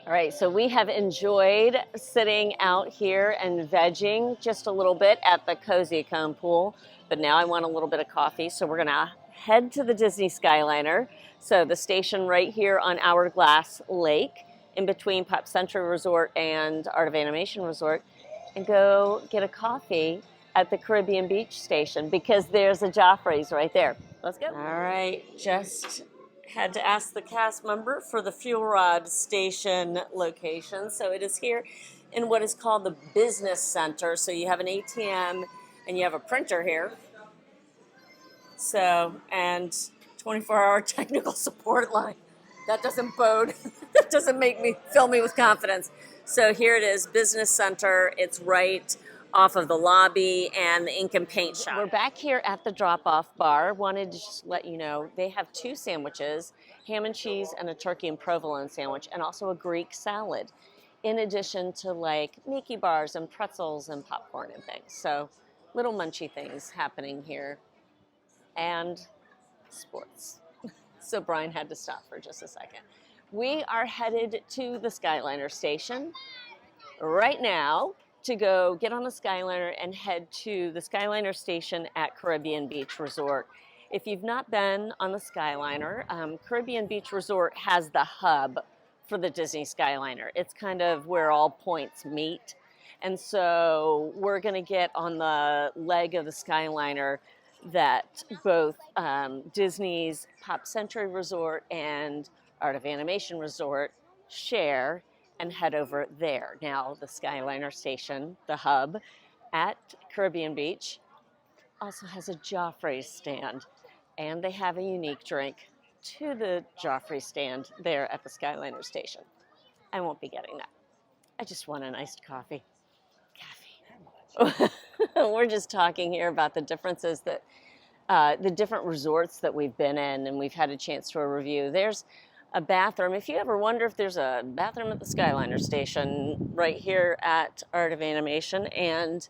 All right, so we have enjoyed sitting out here and vegging just a little bit at the Cozy Cone pool, but now I want a little bit of coffee, so we're gonna head to the Disney Skyliner. So the station right here on Hourglass Lake, in between Pop Century Resort and Art of Animation Resort, and go get a coffee at the Caribbean Beach station because there's a Joffrey's right there. Let's go. All right, just had to ask the cast member for the fuel rod station location. So it is here in what is called the Business Center. So you have an ATM and you have a printer here. So, and 24-hour technical support line. That doesn't bode, that doesn't fill me with confidence. So here it is, Business Center. It's right off of the lobby and the ink and paint shop. We're back here at the drop-off bar. Wanted to just let you know they have two sandwiches, ham and cheese and a turkey and provolone sandwich, and also a Greek salad, in addition to like Mickey bars and pretzels and popcorn and things. So little munchy things happening here. And sports. So Brian had to stop for just a second. We are headed to the Skyliner station right now to go get on the Skyliner and head to the Skyliner station at Caribbean Beach Resort. If you've not been on the Skyliner, Caribbean Beach Resort has the hub for the Disney Skyliner. It's kind of where all points meet. And so we're gonna get on the leg of the Skyliner that both Disney's Pop Century Resort and Art of Animation Resort share, and head over there. Now, the Skyliner station, the hub at Caribbean Beach, also has a Joffrey stand, and they have a unique drink to the Joffrey stand there at the Skyliner station. I won't be getting that. I just want an iced coffee. We're just talking here about the differences that the different resorts that we've been in and we've had a chance to review. There's a bathroom. If you ever wonder if there's a bathroom at the Skyliner station, right here at Art of Animation and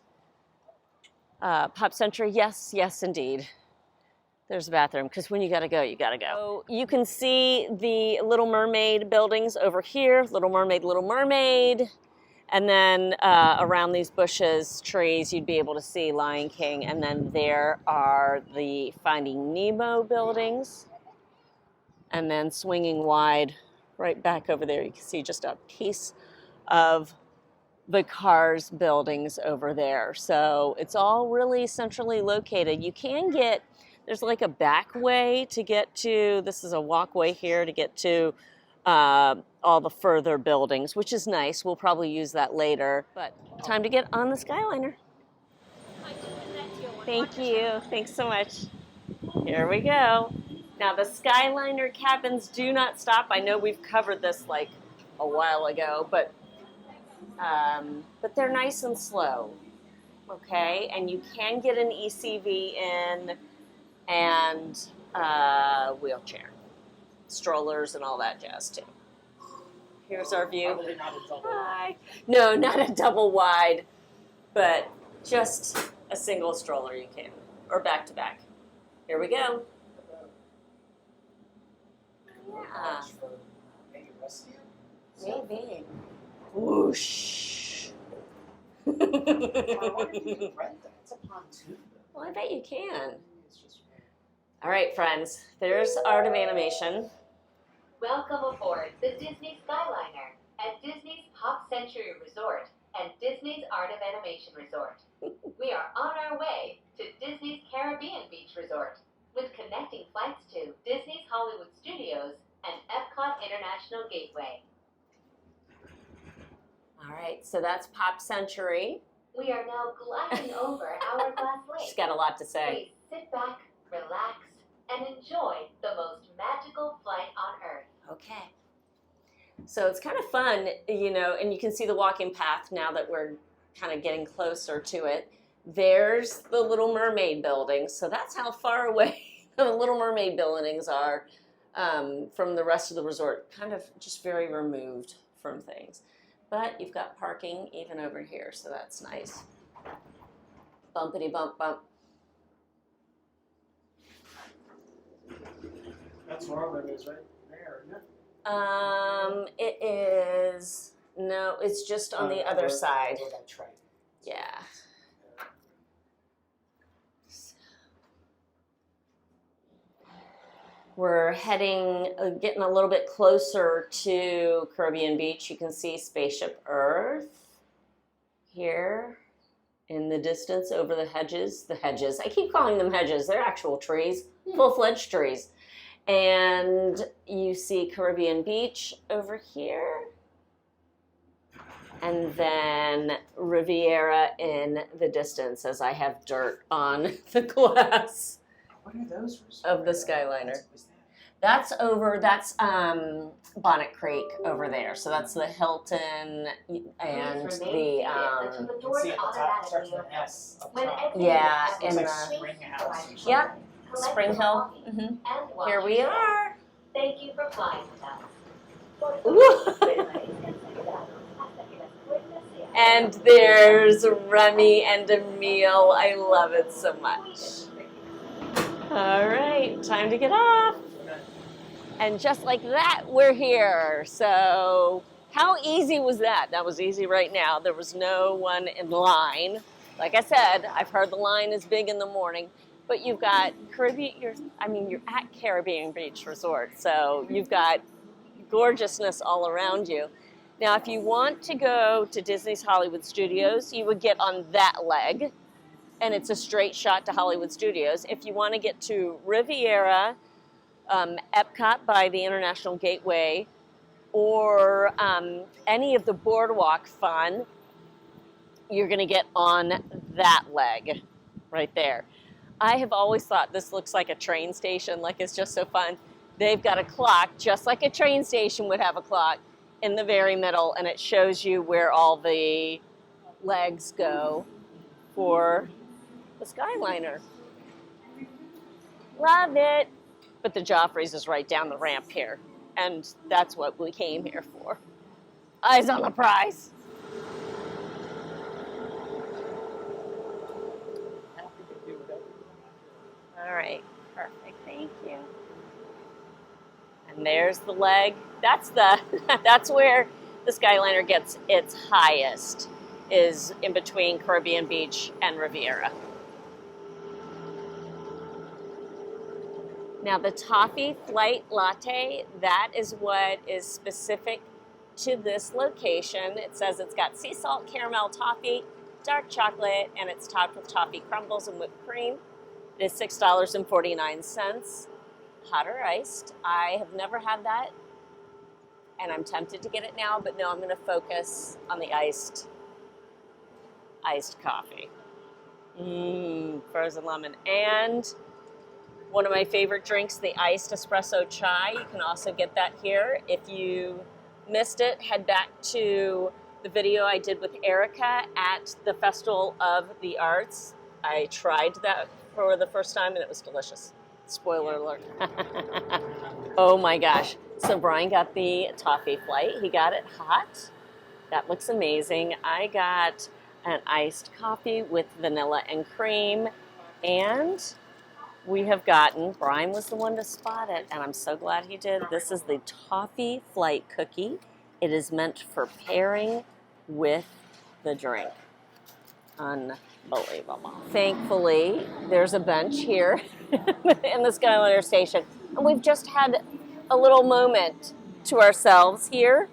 Pop Century, yes, indeed. There's a bathroom, because when you gotta go, you gotta go. So you can see the Little Mermaid buildings over here, Little Mermaid. And then around these bushes, trees, you'd be able to see Lion King. And then there are the Finding Nemo buildings. And then swinging wide, right back over there, you can see just a piece of the Cars buildings over there. So it's all really centrally located. You can get, there's like a back way to get to, this is a walkway here to get to all the further buildings, which is nice. We'll probably use that later. But time to get on the Skyliner. Thank you. Thanks so much. Here we go. Now the Skyliner cabins do not stop. I know we've covered this like a while ago, but they're nice and slow. Okay, and you can get an ECV in and wheelchair, strollers, and all that jazz too. Here's our view. Hi. No, not a double wide, but just a single stroller you can, or back to back. Here we go. Yeah. Maybe. Whoosh. Well, I bet you can. All right, friends. There's Art of Animation. Welcome aboard the Disney Skyliner at Disney's Pop Century Resort and Disney's Art of Animation Resort. We are on our way to Disney's Caribbean Beach Resort with connecting flights to Disney's Hollywood Studios and Epcot International Gateway. All right, so that's Pop Century. We are now gliding over Hourglass Lake. She's got a lot to say. Please sit back, relax, and enjoy the most magical flight on Earth. Okay. So it's kind of fun, you know, and you can see the walking path now that we're kind of getting closer to it. There's the Little Mermaid building. So that's how far away the Little Mermaid buildings are from the rest of the resort. Kind of just very removed from things. But you've got parking even over here, so that's nice. Bumpity bump bump. That's where it is, right there, isn't it? It is, no, it's just on the other side. That's right. Yeah. We're heading, getting a little bit closer to Caribbean Beach. You can see Spaceship Earth here in the distance over the hedges. The hedges, I keep calling them hedges. They're actual trees, full-fledged trees. And you see Caribbean Beach over here. And then Riviera in the distance as I have dirt on the glass. What are those of the Skyliner. That's over, that's Bonnet Creek over there. So that's the Hilton and the, See at the top, starts with an S. up top. yeah, Looks in like the, Spring House. or yep, something. Spring Hill. Here we are. Thank you for flying with us. Woo. And there's Remy and Emil. I love it so much. All right, time to get off. And just like that, we're here. So how easy was that? That was easy right now. There was no one in line. Like I said, I've heard the line is big in the morning, but you've got Caribbean, you're at Caribbean Beach Resort. So you've got gorgeousness all around you. Now, if you want to go to Disney's Hollywood Studios, you would get on that leg, and it's a straight shot to Hollywood Studios. If you want to get to Riviera, Epcot by the International Gateway, or any of the boardwalk fun, you're going to get on that leg right there. I have always thought this looks like a train station, like it's just so fun. They've got a clock, just like a train station would have a clock, in the very middle, and it shows you where all the legs go. for the Skyliner. Love it. But the Joffrey's is right down the ramp here, and that's what we came here for. Eyes on the prize. All right, perfect, thank you. And there's the leg. That's where the Skyliner gets its highest, is in between Caribbean Beach and Riviera. Now the toffee flight latte, that is what is specific to this location. It says it's got sea salt, caramel, toffee, dark chocolate, and it's topped with toffee crumbles and whipped cream. It is $6.49, hot or iced. I have never had that, and I'm tempted to get it now, but no, I'm gonna focus on the iced coffee. Frozen lemon. And one of my favorite drinks, the iced espresso chai. You can also get that here. If you missed it, head back to the video I did with Erica at the Festival of the Arts. I tried that for the first time and it was delicious. Spoiler alert. Oh my gosh. So Brian got the toffee flight. He got it hot. That looks amazing. I got an iced coffee with vanilla and cream, and we have gotten, Brian was the one to spot it, and I'm so glad he did. This is the toffee flight cookie. It is meant for pairing with the drink. Unbelievable. Thankfully, there's a bench here in the Skyliner station, and we've just had a little moment to ourselves here,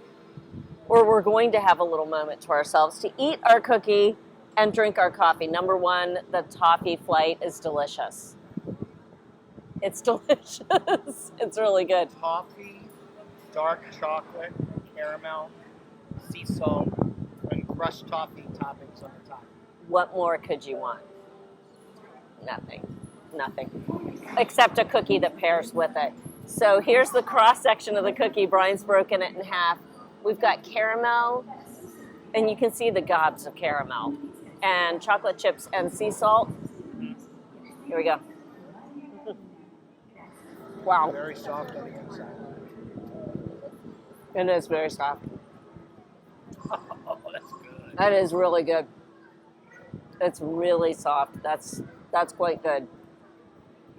or we're going to have a little moment to ourselves to eat our cookie and drink our coffee. Number one, the toffee flight is delicious. It's delicious. It's really good. Toffee, dark chocolate, caramel, sea salt, and crushed toffee toppings on the top. What more could you want? Nothing. Except a cookie that pairs with it. So here's the cross section of the cookie. Brian's broken it in half. We've got caramel, and you can see the gobs of caramel, and chocolate chips and sea salt. Here we go. Wow. Very soft on the inside. It is very soft. Oh, that's good. That is really good. It's really soft. That's quite good.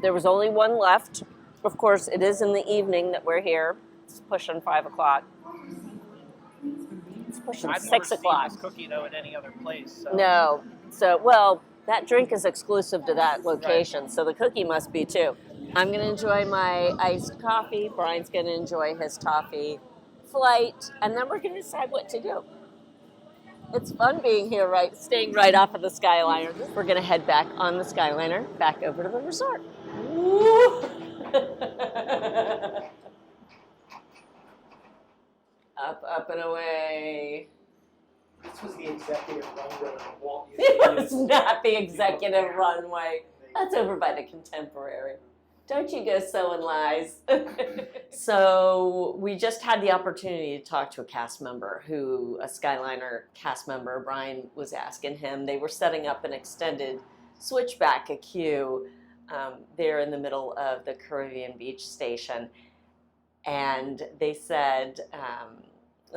There was only one left. Of course, it is in the evening that we're here. It's pushing 5 o'clock. It's pushing I've 6 o'clock. I've never seen this cookie, though, at any other place. So. No. So, well, that drink is exclusive to that location, right. So the cookie must be too. I'm going to enjoy my iced coffee. Brian's going to enjoy his toffee flight, and then we're going to decide what to do. It's fun being here, right? Staying right off of the Skyliner. We're going to head back on the Skyliner, back over to the resort. Up and away. This was the executive runway that Walt used It to was use. not the executive runway. That's over by the Contemporary. Don't you go sowing lies. So we just had the opportunity to talk to a cast member a Skyliner cast member, Brian was asking him. They were setting up an extended switchback, a queue, there in the middle of the Caribbean Beach station. And they said,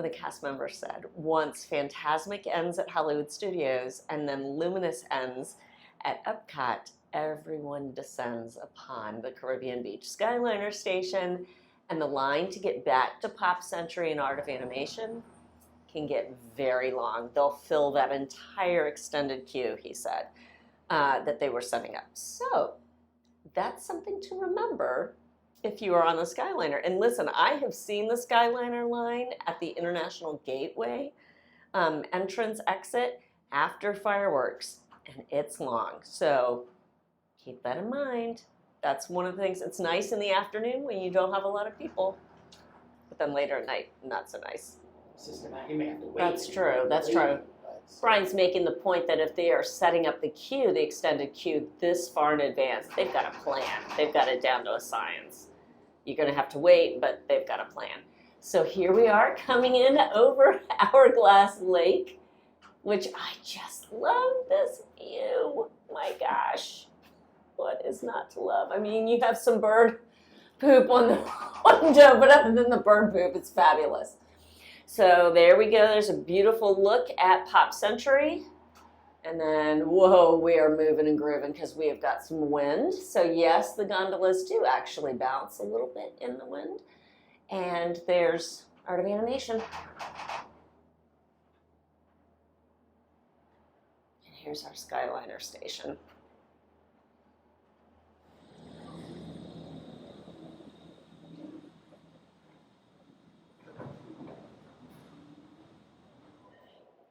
the cast member said, once Fantasmic ends at Hollywood Studios and then Luminous ends at Epcot, everyone descends upon the Caribbean Beach Skyliner station, and the line to get back to Pop Century and Art of Animation can get very long. They'll fill that entire extended queue, he said, that they were setting up. So that's something to remember if you are on the Skyliner. And listen, I have seen the Skyliner line at the International Gateway entrance exit after fireworks, and it's long. So keep that in mind. That's one of the things. It's nice in the afternoon when you don't have a lot of people, but then later at night, not so nice. You may have to wait. That's true. That's true. Brian's making the point that if they are setting up the queue, the extended queue, this far in advance, they've got a plan. They've got it down to a science. You're going to have to wait, but they've got a plan. So here we are coming in over Hourglass Lake, which I just love this view. My gosh, what is not to love? I mean, you have some bird poop on the window, but other than the bird poop, it's fabulous. So there we go. There's a beautiful look at Pop Century. And then, whoa, we are moving and grooving because we have got some wind. So yes, the gondolas do actually bounce a little bit in the wind. And there's Art of Animation. And here's our Skyliner station.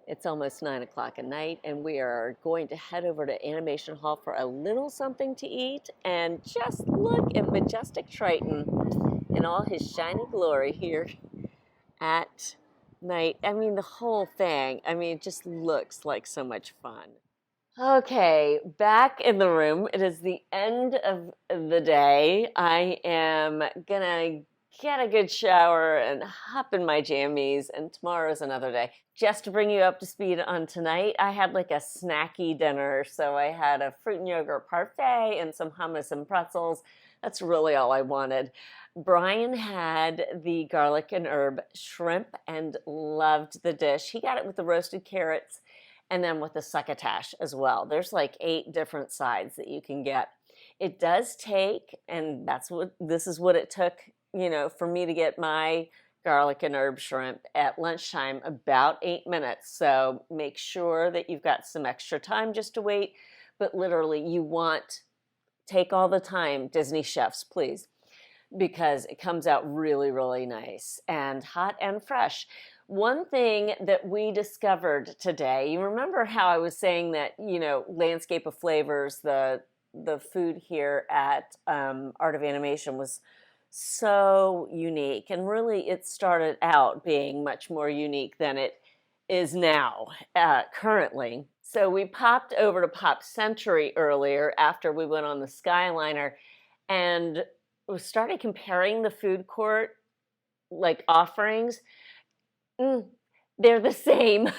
It's almost 9 o'clock at night, and we are going to head over to Animation Hall for a little something to eat. And just look at Majestic Triton in all his shiny glory here at night. I mean, the whole thing, I mean, it just looks like so much fun. Okay, back in the room. It is the end of the day. I am gonna get a good shower and hop in my jammies, and tomorrow's another day. Just to bring you up to speed on tonight, I had like a snacky dinner. So I had a fruit and yogurt parfait and some hummus and pretzels. That's really all I wanted. Brian had the garlic and herb shrimp and loved the dish. He got it with the roasted carrots and then with the succotash as well. There's like 8 different sides that you can get. It does take, and this is what it took, you know, for me to get my garlic and herb shrimp at lunchtime, about 8 minutes. So make sure that you've got some extra time just to wait. But literally, take all the time, Disney chefs, please, because it comes out really, really nice and hot and fresh. One thing that we discovered today, you remember how I was saying that, you know, Landscape of Flavors, the food here at Art of Animation was so unique, and really it started out being much more unique than it is now currently. So we popped over to Pop Century earlier after we went on the Skyliner, and we started comparing the food court like offerings. They're the same.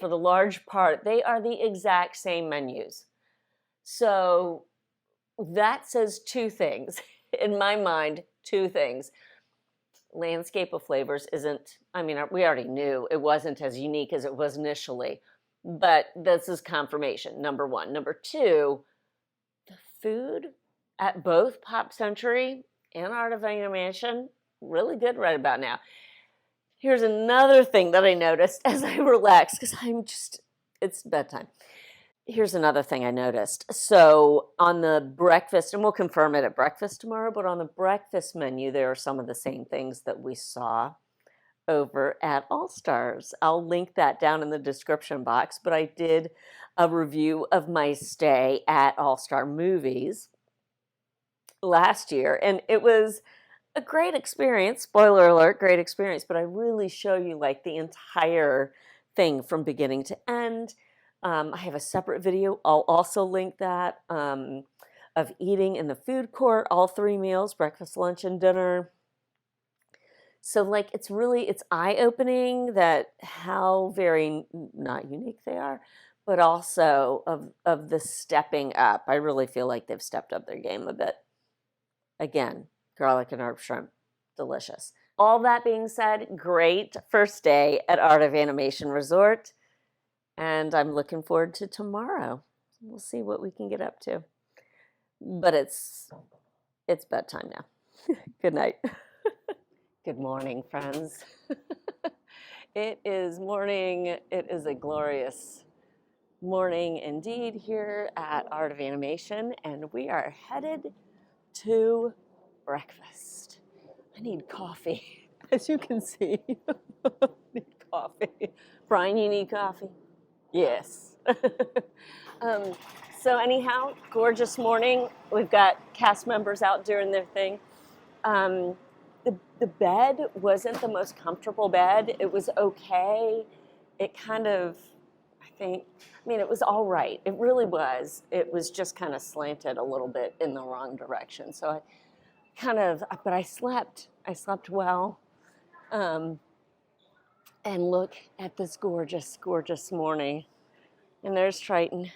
For the large part, they are the exact same menus. So that says 2 things in my mind. 2 things. Landscape of Flavors isn't, I mean, we already knew it wasn't as unique as it was initially, but this is confirmation, number 1. Number 2, the food at both Pop Century and Art of Animation, really good right about now. Here's another thing that I noticed as I relaxed, because it's bedtime. Here's another thing I noticed. So on the breakfast, and we'll confirm it at breakfast tomorrow, but on the breakfast menu, there are some of the same things that we saw over at All Stars. I'll link that down in the description box, but I did a review of my stay at All Star Movies last year, and it was a great experience. Spoiler alert, great experience, but I really show you like the entire thing from beginning to end. I have a separate video, I'll also link that, of eating in the food court, all 3 meals, breakfast, lunch, and dinner. So like it's eye-opening that how very not unique they are, but also of the stepping up. I really feel like they've stepped up their game a bit. Again, garlic and herb shrimp, delicious. All that being said, great first day at Art of Animation Resort. And I'm looking forward to tomorrow. We'll see what we can get up to. But it's bedtime now. Good night. Good morning, friends. It is morning. It is a glorious morning indeed here at Art of Animation, and we are headed to breakfast. I need coffee, as you can see. I need coffee. Brian, you need coffee? Yes. So anyhow, gorgeous morning. We've got cast members out doing their thing. The bed wasn't the most comfortable bed. It was okay. It kind of, I mean, it was all right. It really was. It was just kind of slanted a little bit in the wrong direction. So but I slept well. And look at this gorgeous, gorgeous morning. And there's Triton.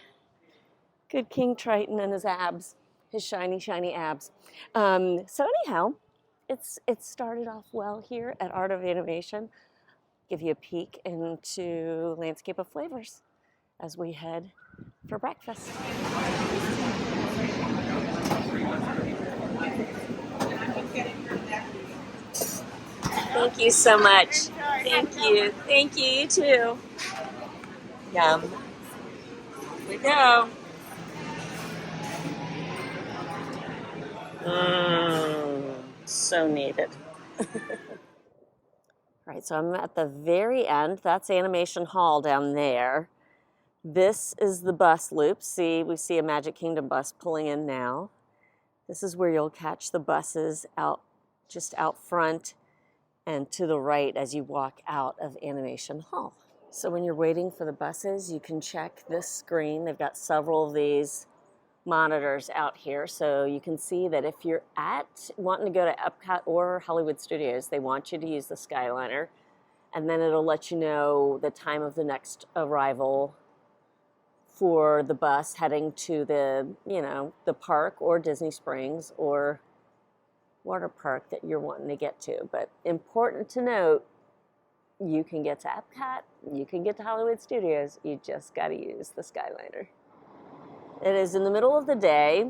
Good King Triton and his abs, his shiny, shiny abs. So anyhow, it started off well here at Art of Animation. Give you a peek into Landscape of Flavors as we head for breakfast. Thank you so much. Thank you. Thank you, you too. Yum. Here we go. So needed. All right, so I'm at the very end. That's Animation Hall down there. This is the bus loop. See, we see a Magic Kingdom bus pulling in now. This is where you'll catch the buses just out front and to the right as you walk out of Animation Hall. So when you're waiting for the buses, you can check this screen. They've got several of these monitors out here, so you can see that if you're wanting to go to Epcot or Hollywood Studios, they want you to use the Skyliner, and then it'll let you know the time of the next arrival for the bus heading to the park or Disney Springs or water park that you're wanting to get to. But important to note, you can get to Epcot, you can get to Hollywood Studios, you just got to use the Skyliner. It is in the middle of the day.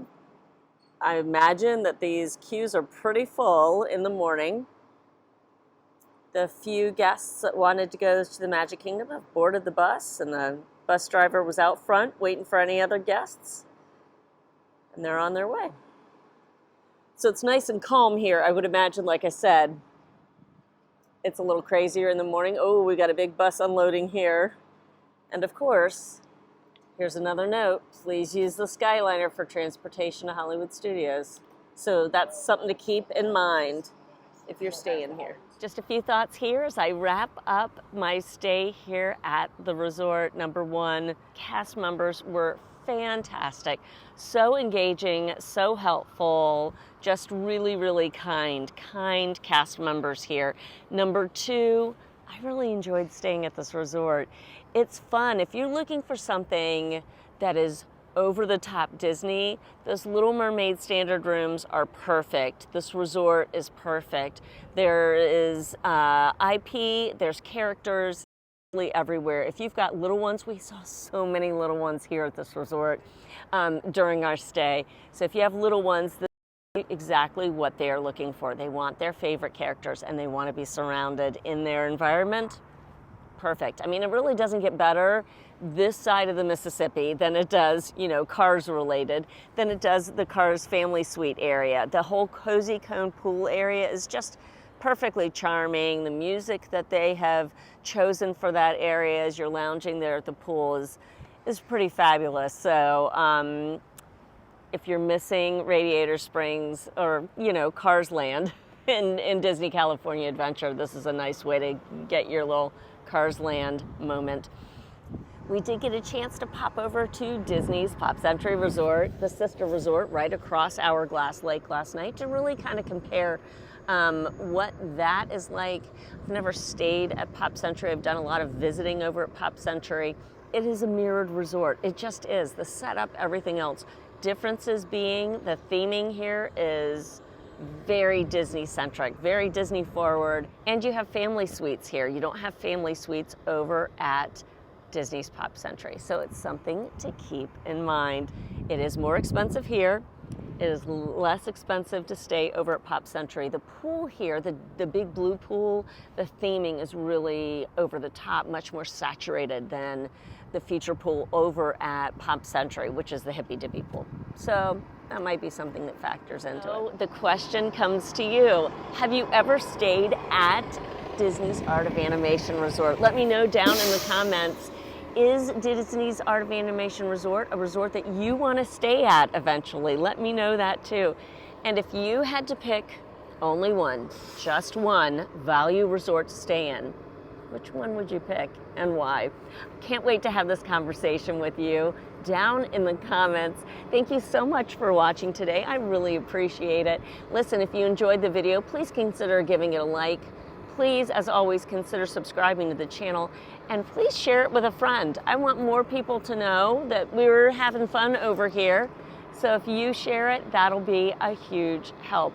I imagine that these queues are pretty full in the morning. The few guests that wanted to go to the Magic Kingdom have boarded the bus, and the bus driver was out front waiting for any other guests, and they're on their way. So it's nice and calm here. I would imagine, like I said, it's a little crazier in the morning. Oh, we got a big bus unloading here. And of course, here's another note. Please use the Skyliner for transportation to Hollywood Studios. So that's something to keep in mind if you're staying here. Just a few thoughts here as I wrap up my stay here at the resort. Number one, cast members were fantastic. So engaging, so helpful, just really, really kind cast members here. Number two, I really enjoyed staying at this resort. It's fun. If you're looking for something that is over-the-top Disney, those Little Mermaid Standard rooms are perfect. This resort is perfect. There is IP, there's characters everywhere. If you've got little ones, we saw so many little ones here at this resort during our stay. So if you have little ones, this is exactly what they are looking for. They want their favorite characters and they want to be surrounded in their environment. Perfect. I mean, it really doesn't get better this side of the Mississippi than it does, Cars related, than it does the Cars family suite area. The whole Cozy Cone pool area is just perfectly charming. The music that they have chosen for that area as you're lounging there at the pool is pretty fabulous. So if you're missing Radiator Springs or, Cars Land in Disney California Adventure, this is a nice way to get your little Cars Land moment. We did get a chance to pop over to Disney's Pop Century Resort, the sister resort right across Hourglass Lake last night, to really kind of compare what that is like. I've never stayed at Pop Century. I've done a lot of visiting over at Pop Century. It is a mirrored resort. It just is. The setup, everything else. Differences being the theming here is very Disney-centric, very Disney-forward, and you have family suites here. You don't have family suites over at Disney's Pop Century, so it's something to keep in mind. It is more expensive here. It is less expensive to stay over at Pop Century. The pool here, the big blue pool, the theming is really over the top, much more saturated than the feature pool over at Pop Century, which is the Hippy Dippy pool. So that might be something that factors into it. The question comes to you. Have you ever stayed at Disney's Art of Animation Resort? Let me know down in the comments. Is Disney's Art of Animation Resort a resort that you want to stay at eventually? Let me know that too. And if you had to pick only one, just one value resort to stay in, which one would you pick and why? Can't wait to have this conversation with you down in the comments. Thank you so much for watching today. I really appreciate it. Listen, if you enjoyed the video, please consider giving it a like. please, as always, consider subscribing to the channel, and please share it with a friend. I want more people to know that we're having fun over here. So if you share it, that'll be a huge help.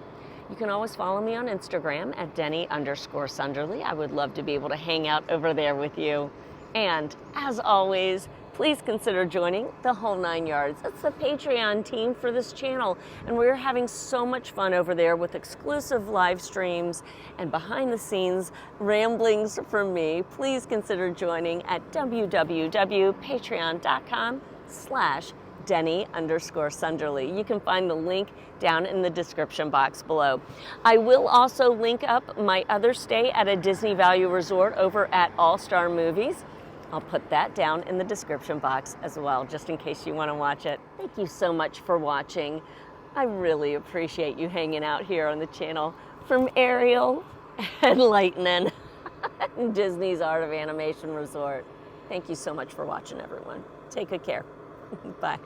You can always follow me on Instagram at Denny_Sunderly. I would love to be able to hang out over there with you. And as always, please consider joining the whole 9 yards. It's the Patreon team for this channel, and we're having so much fun over there with exclusive live streams and behind the scenes ramblings from me. Please consider joining at www.patreon.com/Denny_Sunderly. You can find the link down in the description box below. I will also link up my other stay at a Disney Value Resort over at All Star Movies. I'll put that down in the description box as well, just in case you want to watch it. Thank you so much for watching. I really appreciate you hanging out here on the channel. From Ariel and Lightning, Disney's Art of Animation Resort. Thank you so much for watching, everyone. Take good care. Bye.